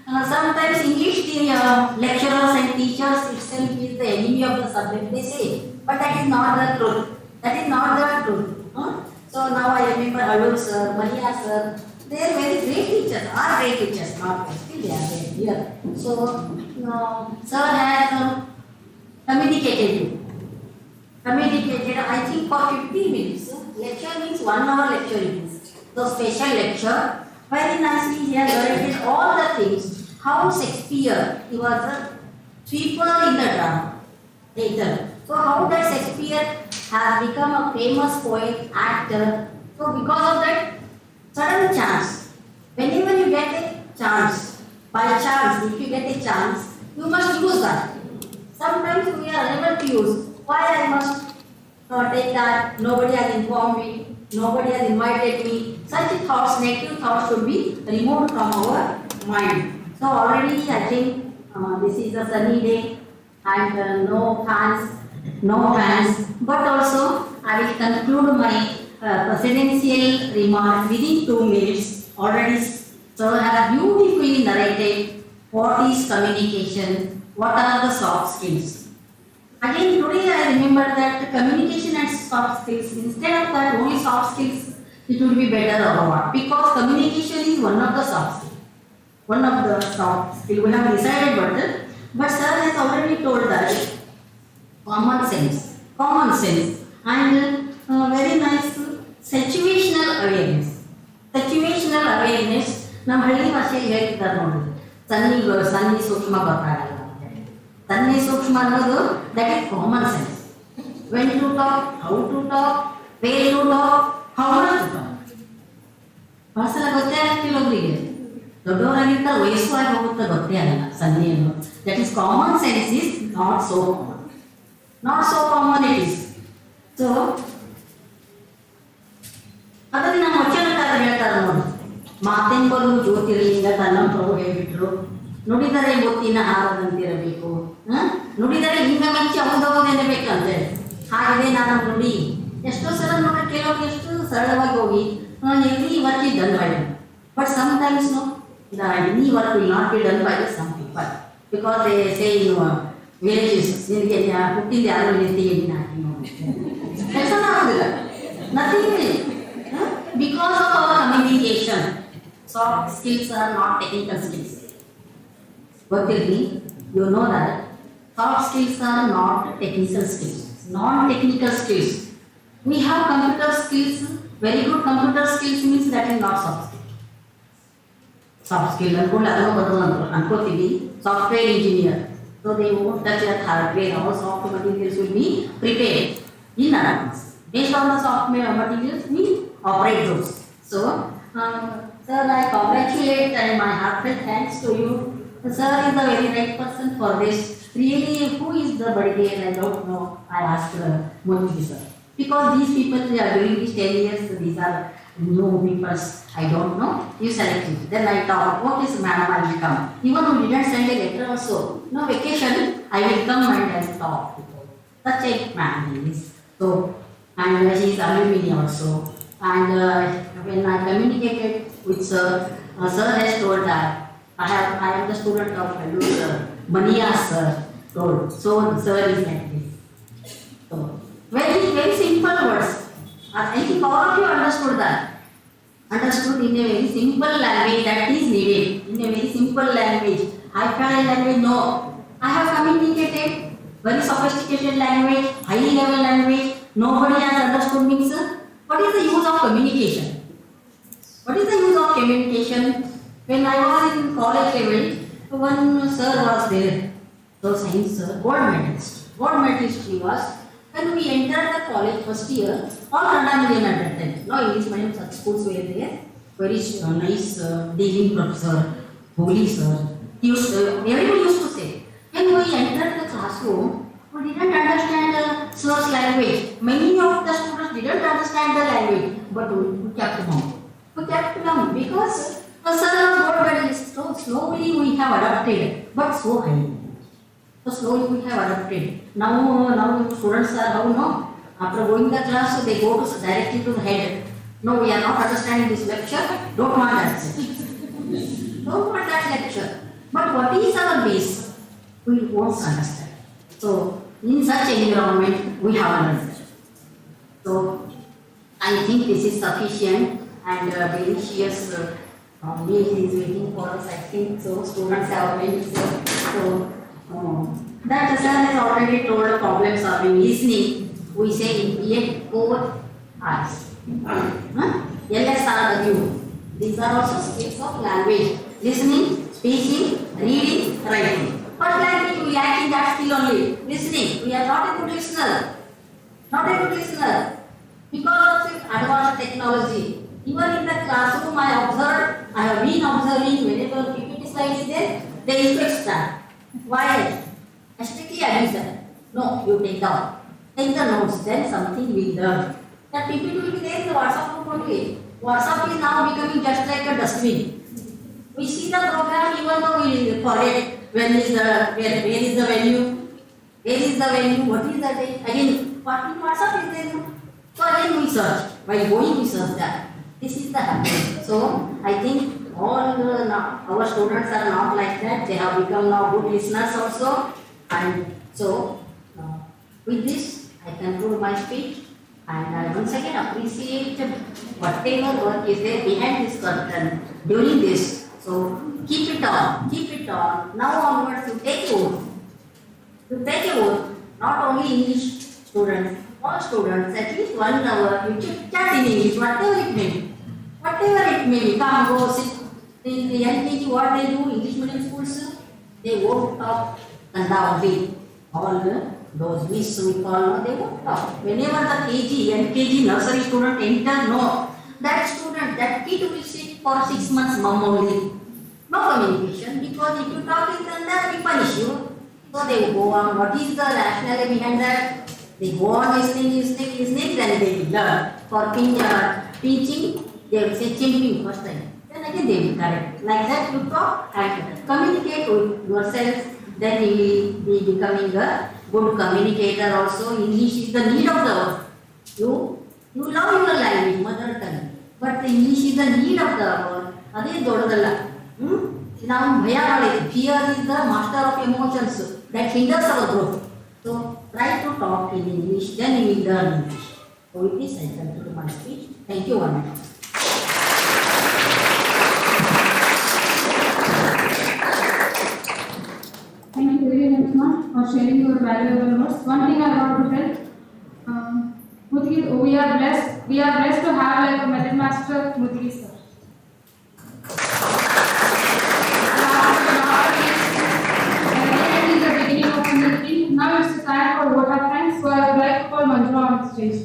sometimes English lecturers and teachers itself is the enemy of the subject, they say. But that is not the truth. That is not the truth. So now I remember Alur sir, Maria sir, they are very great teachers, are great teachers, not still they are there here. So sir has communicated you. Communicated, I think for 50 minutes. Lecture means 1 hour lecture it is. So special lecture, very nicely he has narrated all the things. How Shakespeare, he was a sweeper in the drama, theatre. So how that Shakespeare has become a famous poet, actor. So because of that, sudden chance. Whenever you get a chance, by chance, if you get a chance, you must use that. Sometimes we are unable to use. Why I must take that? Nobody has informed me. Nobody has invited me. Such thoughts, negative thoughts should be removed from our mind. So already I think this is a sunny day and no fans. But also I will conclude my presidential remark within 2 minutes. Already sir has beautifully narrated what is communication, what are the soft skills. Again today I remember that communication and soft skills, instead of that only soft skills, it would be better or what? Because communication is one of the soft skills. One of the soft skills we have decided but sir has already told that common sense and very nice situational awareness. Situational awareness, ನಮ್ಮ ಹಳ್ಳಿ ಭಾಷೆಯಲ್ಲಿ ಹೇಳ್ತಿದ್ದಾರೆ ನೋಡಿ, ಸನ್ನಿ ಸೂಕ್ಷ್ಮ ಗೊತ್ತಾಗಲ್ಲ. ಸನ್ನಿ ಸೂಕ್ಷ್ಮ ಅನ್ನೋದು that is common sense. When to talk, how to talk, where to talk, how much to talk. ಬಹಳ ಸಲ ಗೊತ್ತೇ ಆಗ್ತಿಲ್ಲ ಒಬ್ಬರಿಗೆ, ದೊಡ್ಡವರಾಗಿರ್ತಾರೆ ವಯಸ್ಸಾಗಿ ಹೋಗುತ್ತೆ ಗೊತ್ತೇ ಆಗಲ್ಲ ಸನ್ನಿ ಅನ್ನೋದು. That is common sense is not so common it is. So ಅದನ್ನ ನಮ್ಮ ವಚನಕಾರ ಹೇಳ್ತಾರೆ ನೋಡಿ, ಮಾತೆಂಬಲು ಜ್ಯೋತಿರ್ಲಿಂಗ ತನ್ನ ಪ್ರಭು ಹೇಳ್ಬಿಟ್ರು, ನುಡಿದರೆ ಮುತ್ತಿನ ಹಾರದಂತಿರಬೇಕು, ನುಡಿದರೆ ಹಿಂಗ ಮಿಂಚಿ ಅವಧವನೆನ್ನಬೇಕಂತೆ. ಹಾಗಿದೆ ನಾನು ನುಡಿ. ಎಷ್ಟೋ ಸಲ ನೋಡಿ ಕೆಲವರು ಎಷ್ಟು ಸರಳವಾಗಿ ಹೋಗಿ every work is done by them. But sometimes no, the any work will not be done by some people because they say in villages, ನಿನಗೆ ಹುಟ್ಟಿದ ಯಾರು ನಿಂತಿಗೆ ಕೆಲಸ ಮಾಡೋದಿಲ್ಲ, nothing will. Because of our communication, soft skills are not technical skills. ಗೊತ್ತಿರಲಿ, you know that soft skills are not technical skills, non-technical skills. We have computer skills, very good computer skills means that is not soft skill. Soft skill ಅನ್ಕೊಂಡು ಅದನ್ನು ಬದಲು ಅನ್ಕೋತೀವಿ, software engineer. So they won't touch that hardware, all soft materials will be prepared in advance. Based on the software materials, we operate those. So, sir, I congratulate and my heartfelt thanks to you. Sir is the very right person for this. Really, who is the Badghe? I don't know. I asked Modi sir. Because these people they are doing these 10 years, these are new people. I don't know. You select it. Then I talk. What is madam? I will come. Even who didn't send a letter also. No vacation. I will come and I will talk. Such a man he is. So, and he is alumni also. And when I communicated with sir, sir has told that I am the student of Mania sir told. So sir is like this. So very simple words. I think all of you understood that. Understood in a very simple language that is needed. In a very simple language. High language, no. I have communicated very sophisticated language, high level language. Nobody has understood me, sir. What is the use of communication? What is the use of communication? When I was in college level, one sir was there, so science sir, gold medalist he was. When we entered the college first year, all Kannada medium at that time. No English medium such schools were there. Very nice dealing professor, holy sir. Everybody used to say. When we entered the classroom, we didn't understand sir's language. Many of the students didn't understand the language, but we kept mum. We kept mum because the sir was gold medalist. So slowly we have adapted, but so high. So slowly we have adapted. Now students are how no? After going the class, they go to directly to the head. No, we are not understanding this lecture. Don't want that. Don't want that lecture. But what is our base? We won't understand. So in such environment, we have learned. So I think this is sufficient and delicious meal is waiting for us. I think so. Students have already said so. That sir has already told the problem solving listening. We say in BA 4 R's. LSRW. These are also skills of language. Listening, speaking, reading, writing. But language we lack in that skill only. Listening. We are not a good listener. Not a good listener. Because of advanced technology. Even in the classroom I have been observing whenever PPT slide is there, they used to extract. Why? Strictly addition. No, you take down. Take the notes, then something will learn. That PPT will be there in the WhatsApp group only. WhatsApp is now becoming just like a dustbin. We see the program even though we forget where is the venue, what is the date. Again, what in WhatsApp is there? So again we search. While going we search that. This is the happening. So I think all our students are not like that. They have become now good listeners also. And so with this I conclude my speech. And I once again appreciate whatever work is there behind this curtain during this. So keep it on. Now onwards you take a vote. You take a vote. Not only English students, all students, at least 1 hour you chit chat in English, whatever it may be. Whatever it may be. Come, go, sit. In the LKG, what they do, English medium schools, they won't talk Kannada only. All those miss we call, they won't talk. Whenever the LKG nursery student enter, no. That student, that kid will sit for 6 months mum only. No communication, because if you talk in Kannada, we punish you. So they will go on. What is the rationale behind that? They go on listening, then they will learn. For teaching, they will say chimping first time. Then again they will correct. Like that you talk and communicate with yourself. Then you will be becoming a good communicator also. English is the need of the hour. You love your language, mother tongue. But the English is the need of the hour. Ade dodadalla. Now fear is the master of emotions that hinders our growth. So try to talk in English, then you will learn English. So with this I conclude my speech. Thank you very much.
Thank you very much, ma'am, for sharing your valuable words. One thing I want to tell, Muthigi, we are blessed to have like a method master, Muthigi sir. It is the beginning of a new thing. Now it's the time for vote of thanks. So I would like to call Manjula on stage.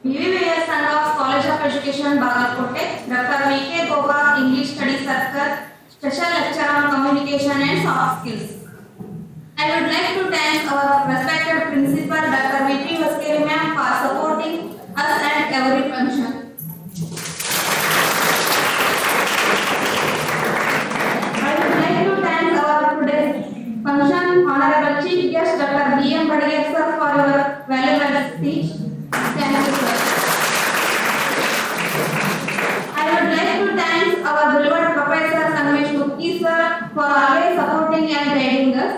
BVVS College of Education, BAGALKOTE, Dr. V.K. Goga, English Study Circle, Special Lecturer on Communication and Soft Skills. I would like to thank our respected Principal, Dr. V.P. ma'am, for supporting us at every function. I would like to thank our today's function, Honorable Chief Guest, Dr. B.M. Badgale sir, for your valuable speech. Thank you, sir. I would like to thank our beloved Professor Sanmesh Mukti sir for always supporting and guiding us.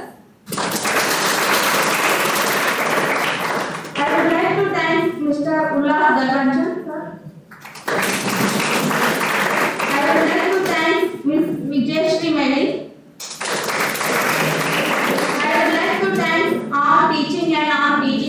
I would like to thank Mr. Ullah Dalranjan sir. I would like to thank Ms. Vijayashri Medi. I would like to thank our teaching and our teachers.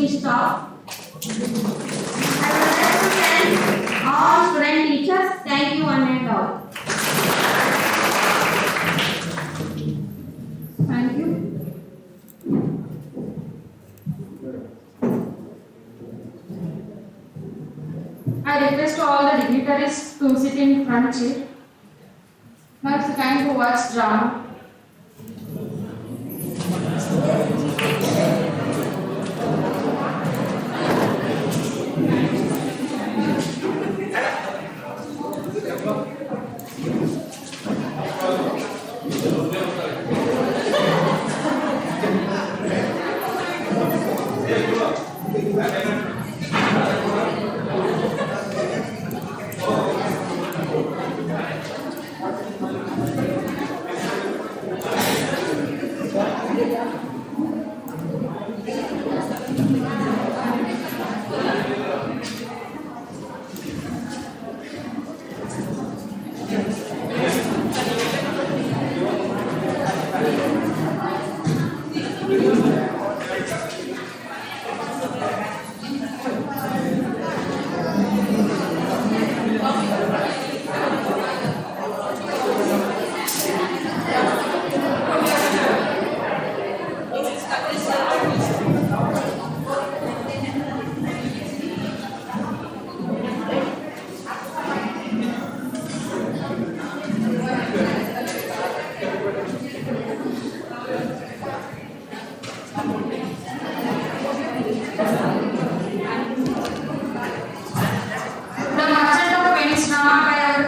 request all the dignitaries to sit in front chair. Now it's time to watch drama.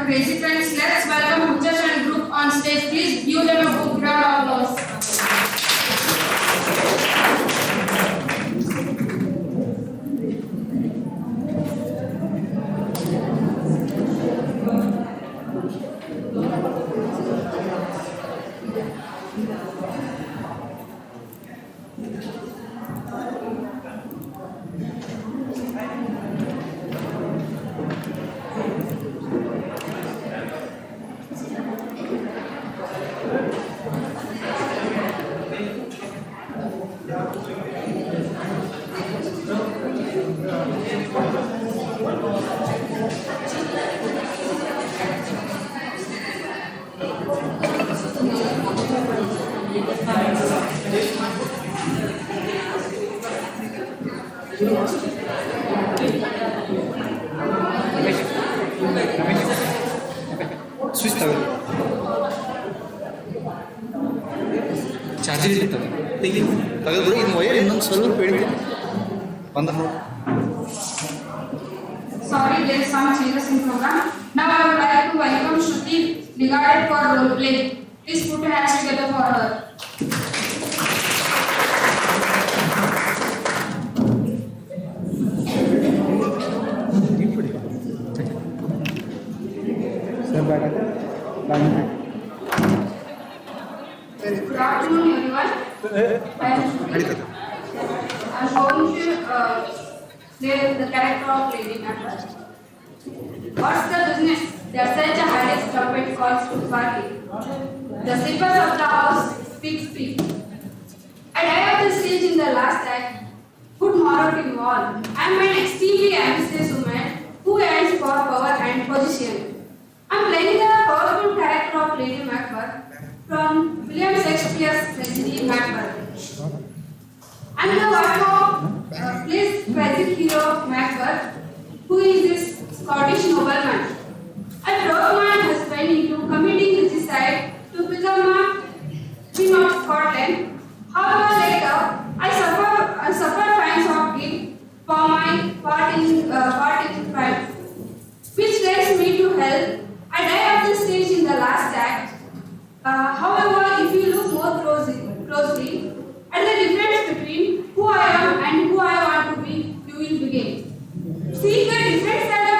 Crazy friends, let's welcome Uchesh and group on stage. Please give them a good round of applause.
Switch ತಗೋ charger ಇರ್ತದೆ ತೆಗೆದು ಇನ್ನು wire ಇನ್ನೊಂದು ಸ್ವಲ್ಪ ಇಳಿದು ಬಂದ್ರೆ ನೋಡಿ.
Sorry, there is some changes in program. Now I would like to welcome Shruti regarded for role play. Please put your hands together for her. Good afternoon, everyone. I am Shruti. I am going to play the character of Lady Macbeth. What's the business? There's such a highest trumpet calls to party. The slippers of the house speak. I die of the stage in the last act. Good morrow to you all. I am an extremely ambitious woman who aims for power and position. I am playing the powerful character of Lady Macbeth from William Shakespeare's tragedy Macbeth. I am the wife of plays tragic hero Macbeth, who is this Scottish nobleman. I brought my husband into committing suicide to become a Queen of Scotland. However, later I suffer fines of guilt for my part in crime, which leads me to hell. I die of the stage in the last act. However, if you look more closely at the difference between who I am and who I want to be, you will begin. See the difference that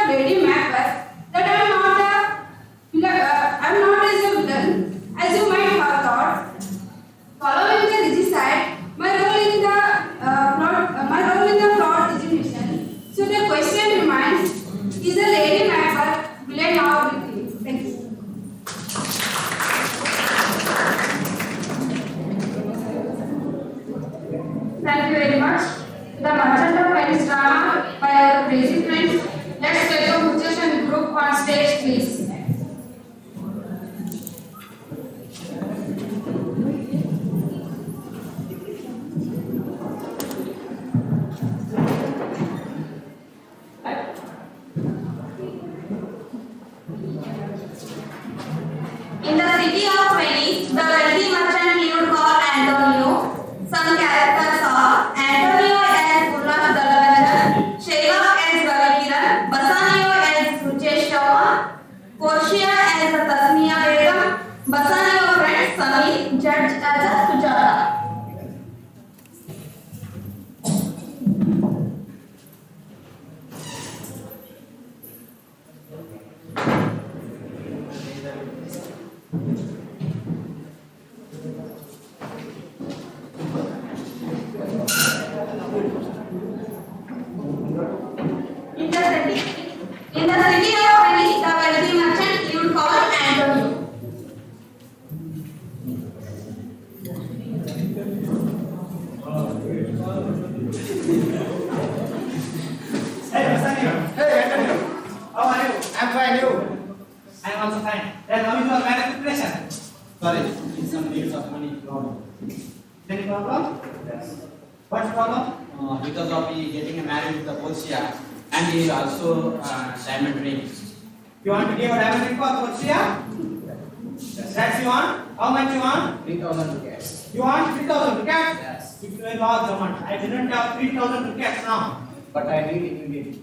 city of Venice, the wealthy merchant lived called Antonio. Some characters are Antonio as Ulas Dalavanjan, Sheila as Gavikiran, Bassanio as Ruchesh Chauhan, Portia as Tasmia Begum, Bassanio friend Samir, judge as a Sujata. In the city of Venice, the wealthy merchant lived called Antonio.
Hey, Bassanio. Hey, Antonio. How are you? I'm fine. You? I'm also fine. Then how is your marriage preparation? Sorry, in some needs of money problem. Any problem? Yes. What's problem?
Because of he getting married with the Portia, and he is also diamond ring.
You want to give a diamond ring for Portia? That's you want? How much you want?
3,000 rupees.
You want 3,000 rupees?
Yes.
If you will lost the amount. I didn't have 3,000 rupees now.
But I need immediately.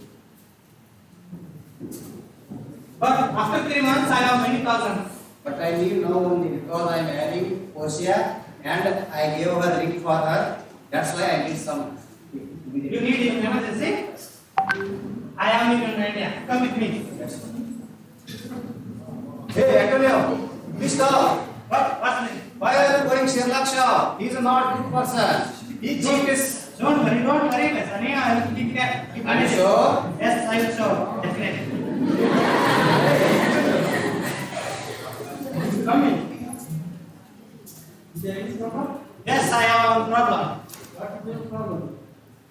But after 3 months, I have many thousands.
But I need now only because I am marrying Portia and I gave her ring for her. That's why I need some.
You need in emergency? I am in India. Come with me.
Hey, Antonio, please stop.
What's name?
Why are you going Sherlock Shaw? He is a not good person. He cheat is.
Don't worry, Bassanio. I will keep care.
Are you sure?
Yes, I will show. Definitely. Come in. Is there any problem? Yes, I have a problem. What is the problem?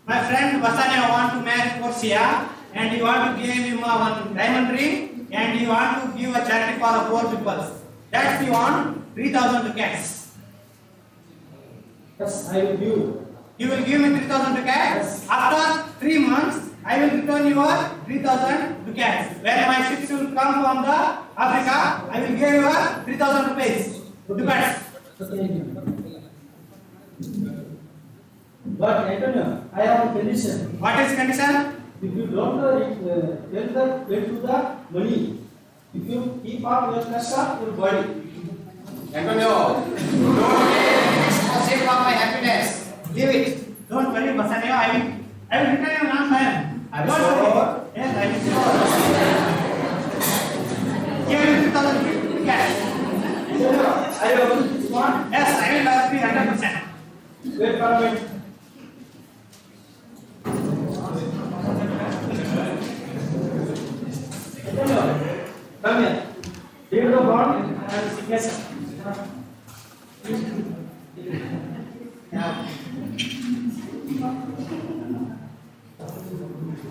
My friend Bassanio want to marry Portia and he want to give him one diamond ring and he want to give a charity for the poor people. That's he want 3,000 rupees. Yes, I will give. You will give me 3,000 rupees? Yes. After 3 months, I will return your 3,000 rupees. When my ships will come from the Africa, I will give you 3,000 rupees.
But Antonio, I have a condition.
What is condition?
If you don't tell the money, if you keep up your flesh up your body.
Antonio, don't responsible for my happiness. Leave it.
Don't worry, Bassanio. I will return you one time.
Are you
Don't
sure?
worry. Yes, I will sure. Give me 3,000 rupees cash.
Are you able to this one?
Yes, I will be 100%.
Wait for a minute. Antonio, come here. Leave the bond and signature.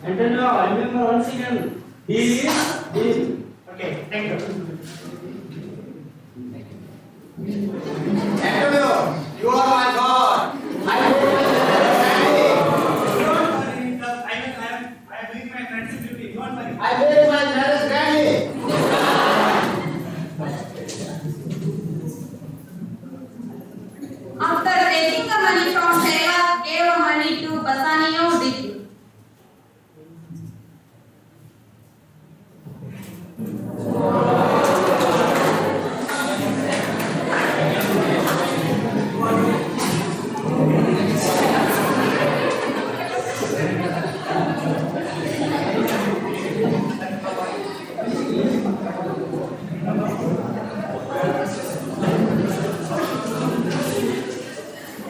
Antonio, remember once again. Deal is deal.
Okay, thank you.
Antonio, you are my God. I will
Don't worry, because I am doing my friendship duty. Don't worry.
I will my marriage granny.
After taking the money from Sheila, gave the money to Bassanio Diti.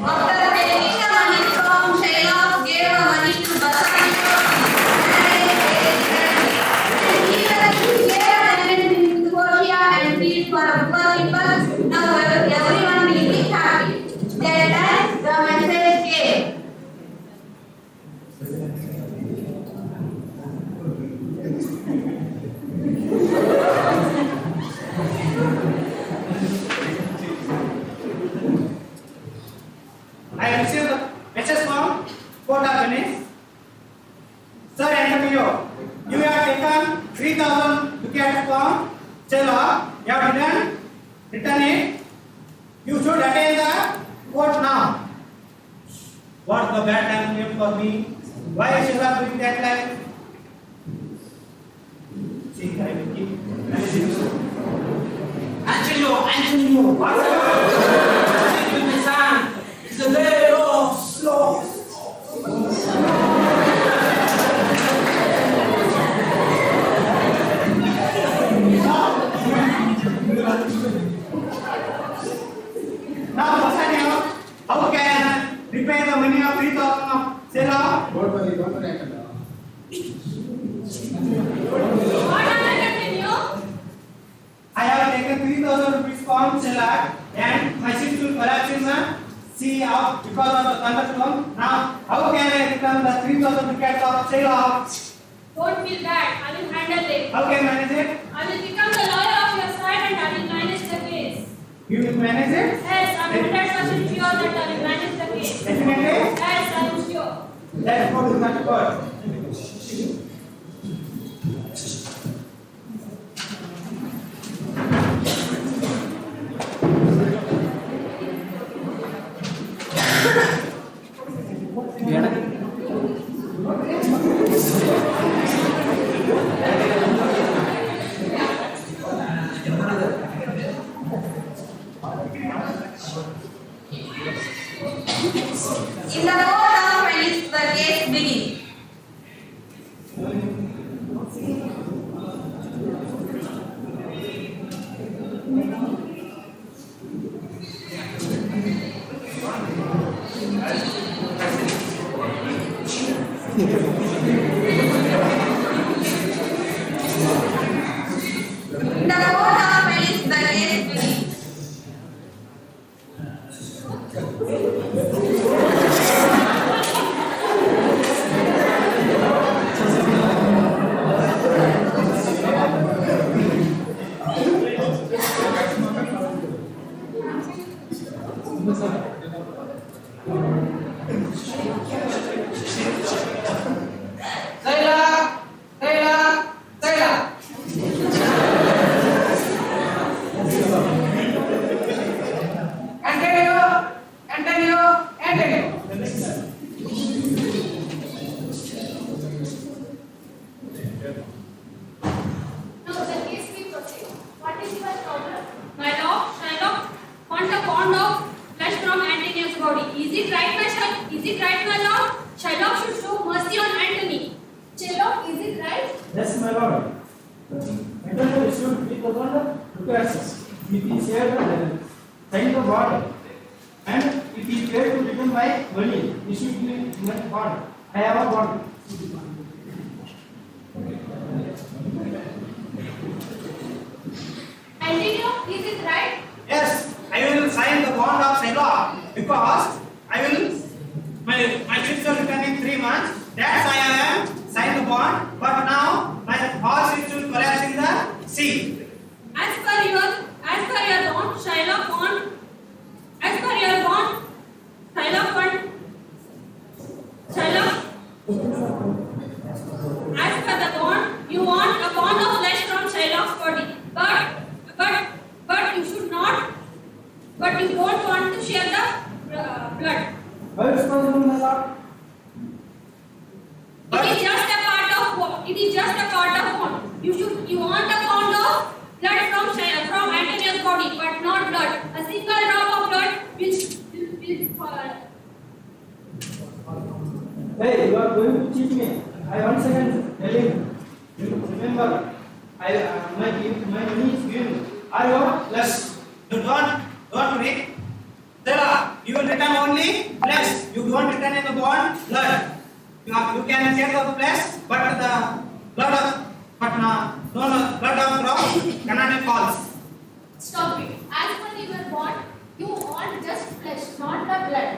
After taking the money from Sheila, gave the money to Bassanio and he gave to Portia and feed for poor people. Now everyone will be happy. That time the message came.
I received the message from Port of Venice. Sir Antonio, you have taken 3,000 rupees from Sheila. You have written return it. You should attend the court now. What's the bad time name for me? Why should I bring that line? See, I will keep managing. Antonio, what's up? My son, it's a day of slow. Now, how can repay the money of 3,000 of seller?
What are you continue?
I have taken 3,000 rupees from seller and my ship will collapse in the sea out because of the thunderstorm. Now, how can I return the 3,000 rupees of seller?
Don't feel bad. I will handle it.
How can I manage it?
I will become the lawyer of your side and I will manage the case.
You will manage it?
Yes, I am 100% sure that I will manage the case.
Definitely?
Yes, I am sure.
Let's go to the court.
In the court of malice, the case begins. In the court of malice, the case begins. Now the case will proceed. What is your problem? My lord, Shylock wants a pound of flesh from Antony's body. Is it right, my son? Is it right, my lord? Shylock should show mercy on Antony. Shylock, is it right?
Yes, my lord. Antonio received 3,000 rupees. If he saved the sign the bond, and if he failed to return by money, he should be bond. I have a bond.
Antonio, is it right?
Yes, I will sign the bond of seller because I will my ships will return in 3 months. That's why I have signed the bond. But now my all ships will collapse in the sea.
As per your bond, Shylock wants. As per your bond, Shylock wants. Shylock. As per the bond, you want a pound of flesh from Shylock's body. But you should not. But you don't want to share the blood.
Why is possible, my lord?
It is just a part of bond. It is just a part of bond. You want a pound of blood from Antonia's body, but not blood. A single drop of blood will fall.
Hey, you are going to cheat me. I once again telling you. Remember, my money is given. Are you less?
Don't worry. Seller, you will return only flesh. You don't return in the bond blood. You can take the flesh, but the blood of blood of crop cannot be false.
Stop it. As per your bond, you want just flesh, not the blood.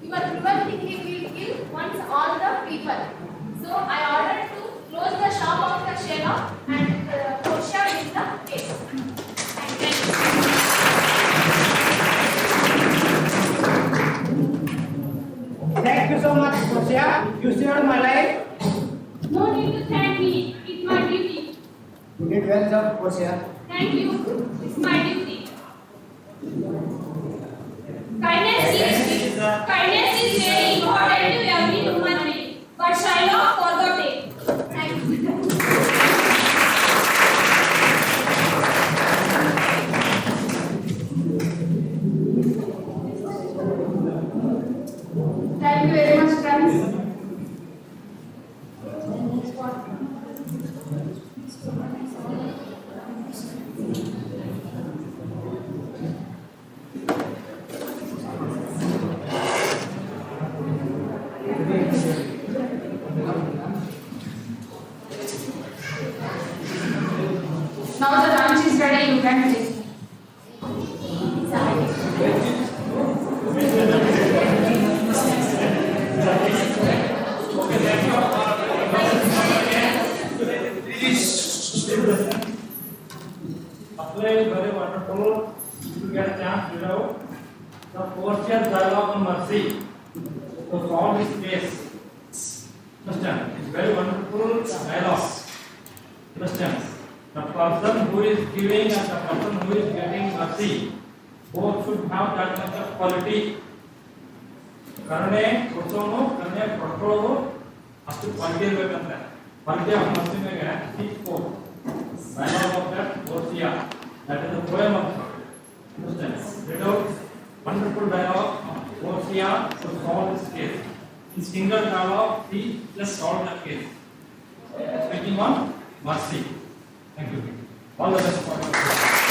You are cruelty will kill once all the people. So I ordered to close the shop of the Shylock and Portia is the case.
Thank you so much, Portia. You saved my life.
No need to thank me. It's my duty.
You did well, sir, Portia.
Thank you. It's my duty.
Kindness is very important to every human being, but Shylock forgot it. Thank you.
Thank you very much, friends. Now the lunch is ready, you can take.
Apply very wonderful. If you get a chance, read out the portion dialogue on mercy. To solve this case. Understand? It's very wonderful dialogue. Understand? The person who is giving and the person who is getting mercy, both should have that much of quality. ಕರುಣೆ ಕೊಟ್ಟೋನು ಕರುಣೆ ಕೊಟ್ಟೋರು ಅಷ್ಟು quality ಇರಬೇಕಂತೆ. Quality of mercy ಮೇಲೆ ಸಿಕ್ಕು. Dialogue of that Portia. That is the poem of Understand? Read out wonderful dialogue of Portia to solve this case. In single dialogue, he just solved the case. Speaking on mercy. Thank you. All the best for you.